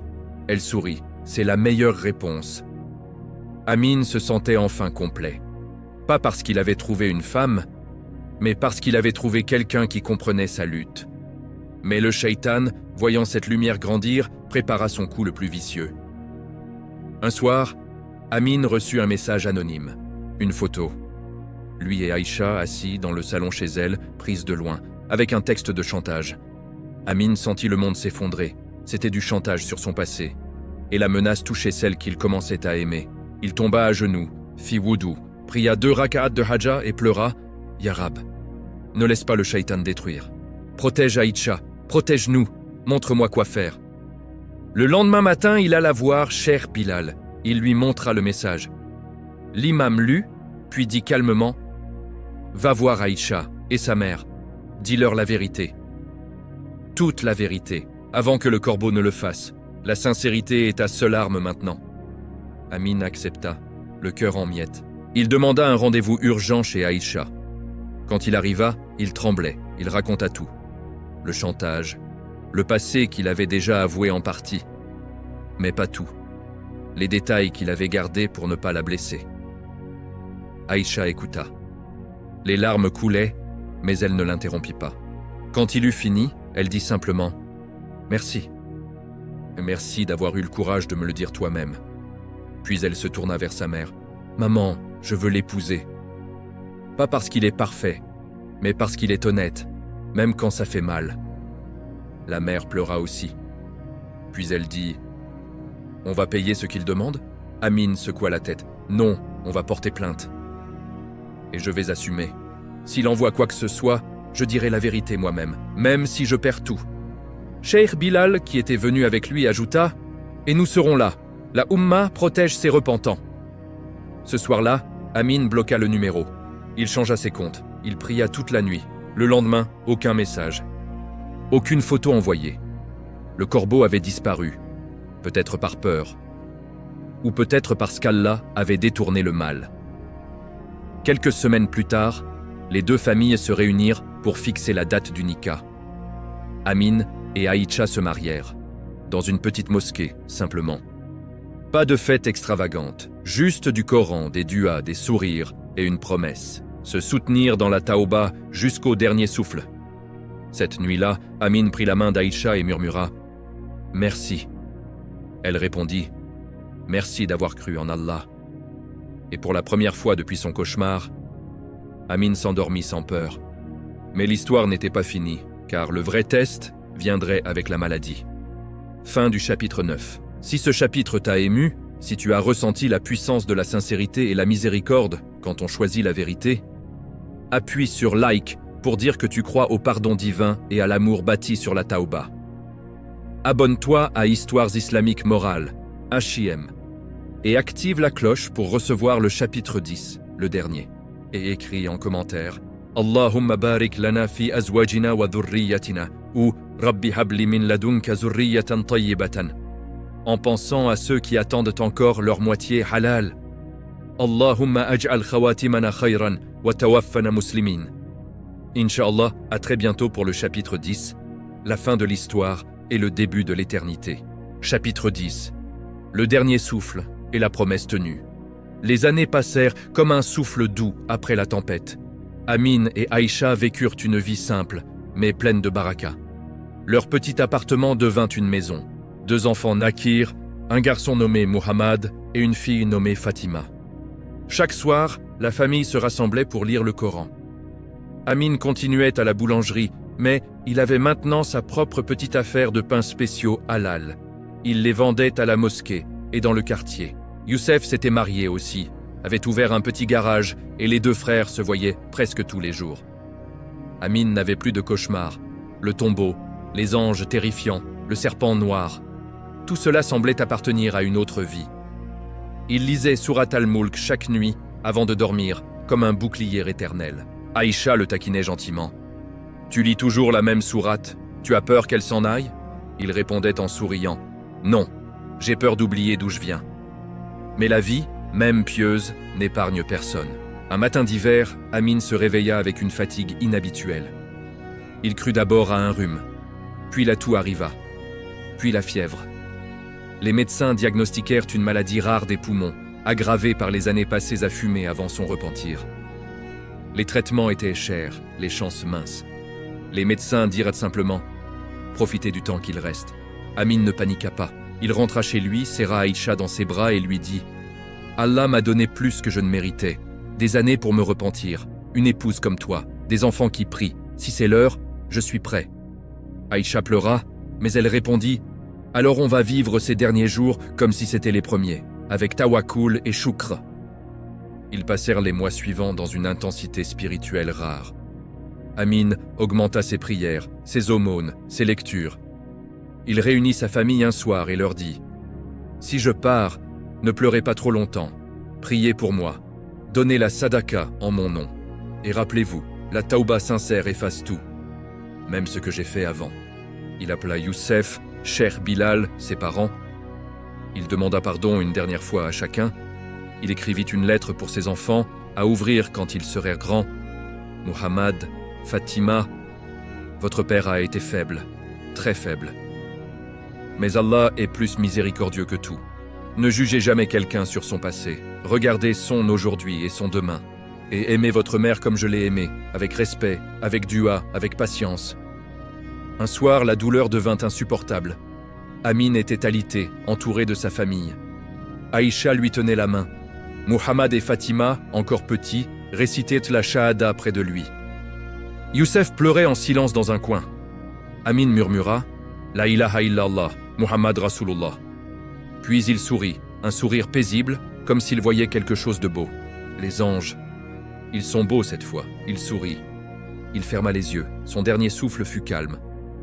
Elle sourit. C'est la meilleure réponse. Amin se sentait enfin complet. Pas parce qu'il avait trouvé une femme, mais parce qu'il avait trouvé quelqu'un qui comprenait sa lutte. Mais le shaitan, voyant cette lumière grandir, prépara son coup le plus vicieux. Un soir, Amin reçut un message anonyme. Une photo. Lui et Aïcha assis dans le salon chez elle, prise de loin, avec un texte de chantage. Amin sentit le monde s'effondrer. C'était du chantage sur son passé. Et la menace touchait celle qu'il commençait à aimer. Il tomba à genoux, fit wudu, pria 2 raka'at de hajja et pleura « Ya Rab, ne laisse pas le shaitan détruire. Protège Aïcha, protège-nous, montre-moi quoi faire. » Le lendemain matin, il alla voir Cheikh Bilal. Il lui montra le message. L'imam lut, puis dit calmement « Va voir Aïcha et sa mère. Dis-leur la vérité. Toute la vérité, avant que le corbeau ne le fasse. La sincérité est ta seule arme maintenant. » Amin accepta, le cœur en miettes. Il demanda un rendez-vous urgent chez Aïcha. Quand il arriva, il tremblait, il raconta tout. Le chantage, le passé qu'il avait déjà avoué en partie. mais pas tout. Les détails qu'il avait gardés pour ne pas la blesser. Aïcha écouta. Les larmes coulaient, mais elle ne l'interrompit pas. Quand il eut fini, elle dit simplement « Merci. Merci d'avoir eu le courage de me le dire toi-même. » Puis elle se tourna vers sa mère. « Maman, je veux l'épouser. Pas parce qu'il est parfait, mais parce qu'il est honnête, même quand ça fait mal. » La mère pleura aussi. Puis elle dit « On va payer ce qu'il demande ?» Amine secoua la tête. « Non, on va porter plainte. Et je vais assumer. S'il envoie quoi que ce soit, je dirai la vérité moi-même, même si je perds tout. » Cheikh Bilal, qui était venu avec lui, ajouta « Et nous serons là. La Oumma protège ses repentants. » Ce soir-là, Amine bloqua le numéro. Il changea ses comptes. Il pria toute la nuit. Le lendemain, aucun message. Aucune photo envoyée. Le corbeau avait disparu. Peut-être par peur. Ou peut-être parce qu'Allah avait détourné le mal. Quelques semaines plus tard, les deux familles se réunirent pour fixer la date du nikah. Amine et Aïcha se marièrent, dans une petite mosquée, simplement. Pas de fête extravagante, juste du Coran, des duas, des sourires et une promesse. Se soutenir dans la taouba jusqu'au dernier souffle. Cette nuit-là, Amine prit la main d'Aïcha et murmura « Merci ». Elle répondit « Merci d'avoir cru en Allah ». Et pour la première fois depuis son cauchemar, Amine s'endormit sans peur. Mais l'histoire n'était pas finie, car le vrai test viendrait avec la maladie. Fin du chapitre 9. Si ce chapitre t'a ému, si tu as ressenti la puissance de la sincérité et la miséricorde quand on choisit la vérité, appuie sur like pour dire que tu crois au pardon divin et à l'amour bâti sur la taouba. Abonne-toi à Histoires islamiques morales, HIM, et active la cloche pour recevoir le chapitre 10, le dernier. Et écris en commentaire Allahumma barik lana fi azwajina wa dhurriyyatina ou Rabbi habli min ladunka zurriyatan tayyibatan, en pensant à ceux qui attendent encore leur moitié halal. Allahumma aj'al khawatimana khayran wa tawaffana muslimin. Inch'Allah, à très bientôt pour le chapitre 10, la fin de l'histoire et le début de l'éternité. Chapitre 10. Le dernier souffle et la promesse tenue. Les années passèrent comme un souffle doux après la tempête. Amine et Aïcha vécurent une vie simple, mais pleine de baraka. Leur petit appartement devint une maison. 2 enfants naquirent, un garçon nommé Muhammad et une fille nommée Fatima. Chaque soir, la famille se rassemblait pour lire le Coran. Amine continuait à la boulangerie, mais il avait maintenant sa propre petite affaire de pains spéciaux halal. Il les vendait à la mosquée et dans le quartier. Youssef s'était marié aussi, avait ouvert un petit garage et les 2 frères se voyaient presque tous les jours. Amine n'avait plus de cauchemars. Le tombeau, les anges terrifiants, le serpent noir. Tout cela semblait appartenir à une autre vie. Il lisait Surat al-Mulk chaque nuit avant de dormir, comme un bouclier éternel. Aïcha le taquinait gentiment. « Tu lis toujours la même sourate, tu as peur qu'elle s'en aille ?» Il répondait en souriant. « Non, j'ai peur d'oublier d'où je viens. » Mais la vie, même pieuse, n'épargne personne. Un matin d'hiver, Amine se réveilla avec une fatigue inhabituelle. Il crut d'abord à un rhume, puis la toux arriva, puis la fièvre. Les médecins diagnostiquèrent une maladie rare des poumons, aggravée par les années passées à fumer avant son repentir. Les traitements étaient chers, les chances minces. Les médecins dirent simplement « Profitez du temps qu'il reste ». Amine ne paniqua pas. Il rentra chez lui, serra Aïcha dans ses bras et lui dit « Allah m'a donné plus que je ne méritais, des années pour me repentir, une épouse comme toi, des enfants qui prient. Si c'est l'heure, je suis prêt. » Aïcha pleura, mais elle répondit « Alors on va vivre ces derniers jours comme si c'était les premiers, avec tawakkul et shukr. » Ils passèrent les mois suivants dans une intensité spirituelle rare. Amine augmenta ses prières, ses aumônes, ses lectures. Il réunit sa famille un soir et leur dit « Si je pars, ne pleurez pas trop longtemps. Priez pour moi. Donnez la sadaka en mon nom. Et rappelez-vous, la taouba sincère efface tout, même ce que j'ai fait avant. » Il appela Youssef, Cheikh Bilal, ses parents. Il demanda pardon une dernière fois à chacun. Il écrivit une lettre pour ses enfants, à ouvrir quand ils seraient grands. « Muhammad, Fatima, votre père a été faible, très faible. mais Allah est plus miséricordieux que tout. Ne jugez jamais quelqu'un sur son passé. Regardez son aujourd'hui et son demain. Et aimez votre mère comme je l'ai aimée, avec respect, avec dua, avec patience. Un soir, la douleur devint insupportable. Amin était alité, entouré de sa famille. Aïcha lui tenait la main. Muhammad et Fatima, encore petits, récitaient la shahada près de lui. Youssef pleurait en silence dans un coin. Amin murmura « La ilaha illallah, Muhammad Rasulullah ». Puis il sourit, un sourire paisible, comme s'il voyait quelque chose de beau. Les anges. Ils sont beaux cette fois, il sourit. Il ferma les yeux, son dernier souffle fut calme.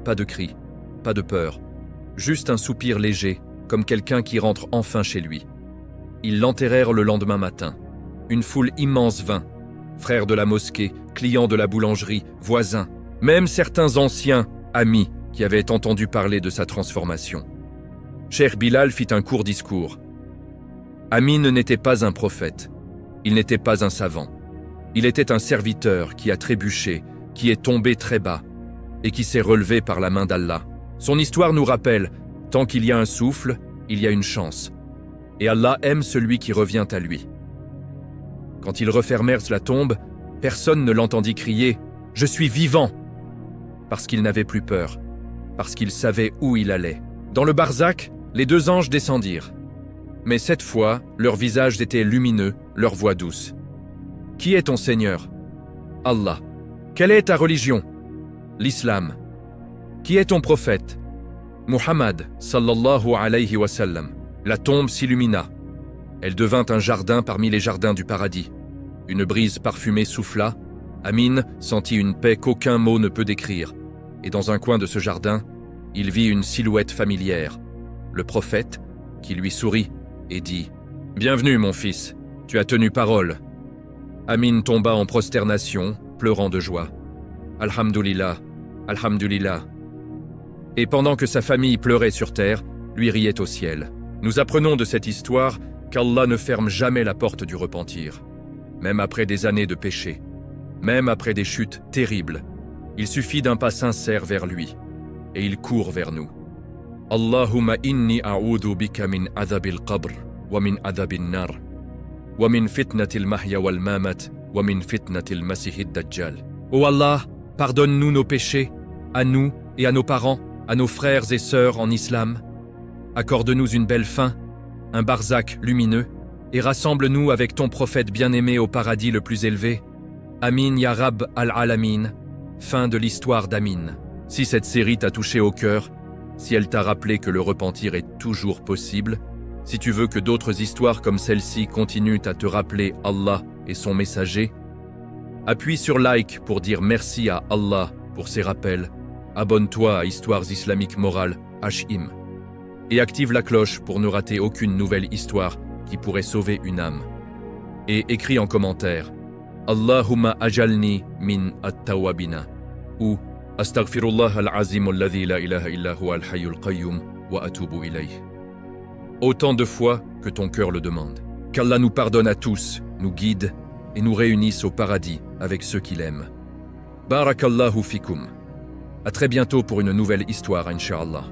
Pas de cris, pas de peur. Juste un soupir léger, comme quelqu'un qui rentre enfin chez lui. Ils l'enterrèrent le lendemain matin. Une foule immense vint. Frères de la mosquée, clients de la boulangerie, voisins, même certains anciens, amis, qui avaient entendu parler de sa transformation. Cheikh Bilal fit un court discours. Amin n'était pas un prophète. Il n'était pas un savant. Il était un serviteur qui a trébuché, qui est tombé très bas et qui s'est relevé par la main d'Allah. Son histoire nous rappelle, tant qu'il y a un souffle, il y a une chance. Et Allah aime celui qui revient à lui. Quand ils refermèrent la tombe, personne ne l'entendit crier « Je suis vivant !» parce qu'il n'avait plus peur, parce qu'il savait où il allait. Dans le barzakh, les deux anges descendirent. Mais cette fois, leurs visages étaient lumineux, leur voix douce. « Qui est ton Seigneur ?»« Allah. »« Quelle est ta religion ?»« L'islam. »« Qui est ton prophète ?»« Muhammad, sallallahu alayhi wa sallam. » La tombe s'illumina. Elle devint un jardin parmi les jardins du paradis. Une brise parfumée souffla. Amin sentit une paix qu'aucun mot ne peut décrire. Et dans un coin de ce jardin, il vit une silhouette familière. Le prophète, qui lui sourit et dit « Bienvenue mon fils, tu as tenu parole. » Amin tomba en prosternation, pleurant de joie. « Alhamdulillah, Alhamdulillah. » Et pendant que sa famille pleurait sur terre, lui riait au ciel. Nous apprenons de cette histoire qu'Allah ne ferme jamais la porte du repentir. Même après des années de péché, même après des chutes terribles, il suffit d'un pas sincère vers lui, et il court vers nous. Allahumma inni a'udhu bika min adhabil qabr, wa min adhabil nar, wa min fitnatil mahya wal mamat, wa min fitnatil masihid dajjal. Ô Allah, pardonne-nous nos péchés, à nous et à nos parents, à nos frères et sœurs en islam. Accorde-nous une belle fin, un barzakh lumineux, et rassemble-nous avec ton prophète bien-aimé au paradis le plus élevé. Amin ya Rab al-Alamin. Fin de l'histoire d'Amin. Si cette série t'a touché au cœur, si elle t'a rappelé que le repentir est toujours possible, si tu veux que d'autres histoires comme celle-ci continuent à te rappeler Allah et son messager, appuie sur like pour dire merci à Allah pour ses rappels, abonne-toi à Histoires islamiques morales, HIM, et active la cloche pour ne rater aucune nouvelle histoire qui pourrait sauver une âme. Et écris en commentaire Allahumma ajalni min at-tawabina ou Astaghfirullah al-azim alladhi la ilaha illa huwa al-hayyul qayyum wa atubu ilayh. Autant de fois que ton cœur le demande. Qu'Allah nous pardonne à tous, nous guide et nous réunisse au paradis avec ceux qu'il aime. Barakallahu fikum. À très bientôt pour une nouvelle histoire, Inch'Allah.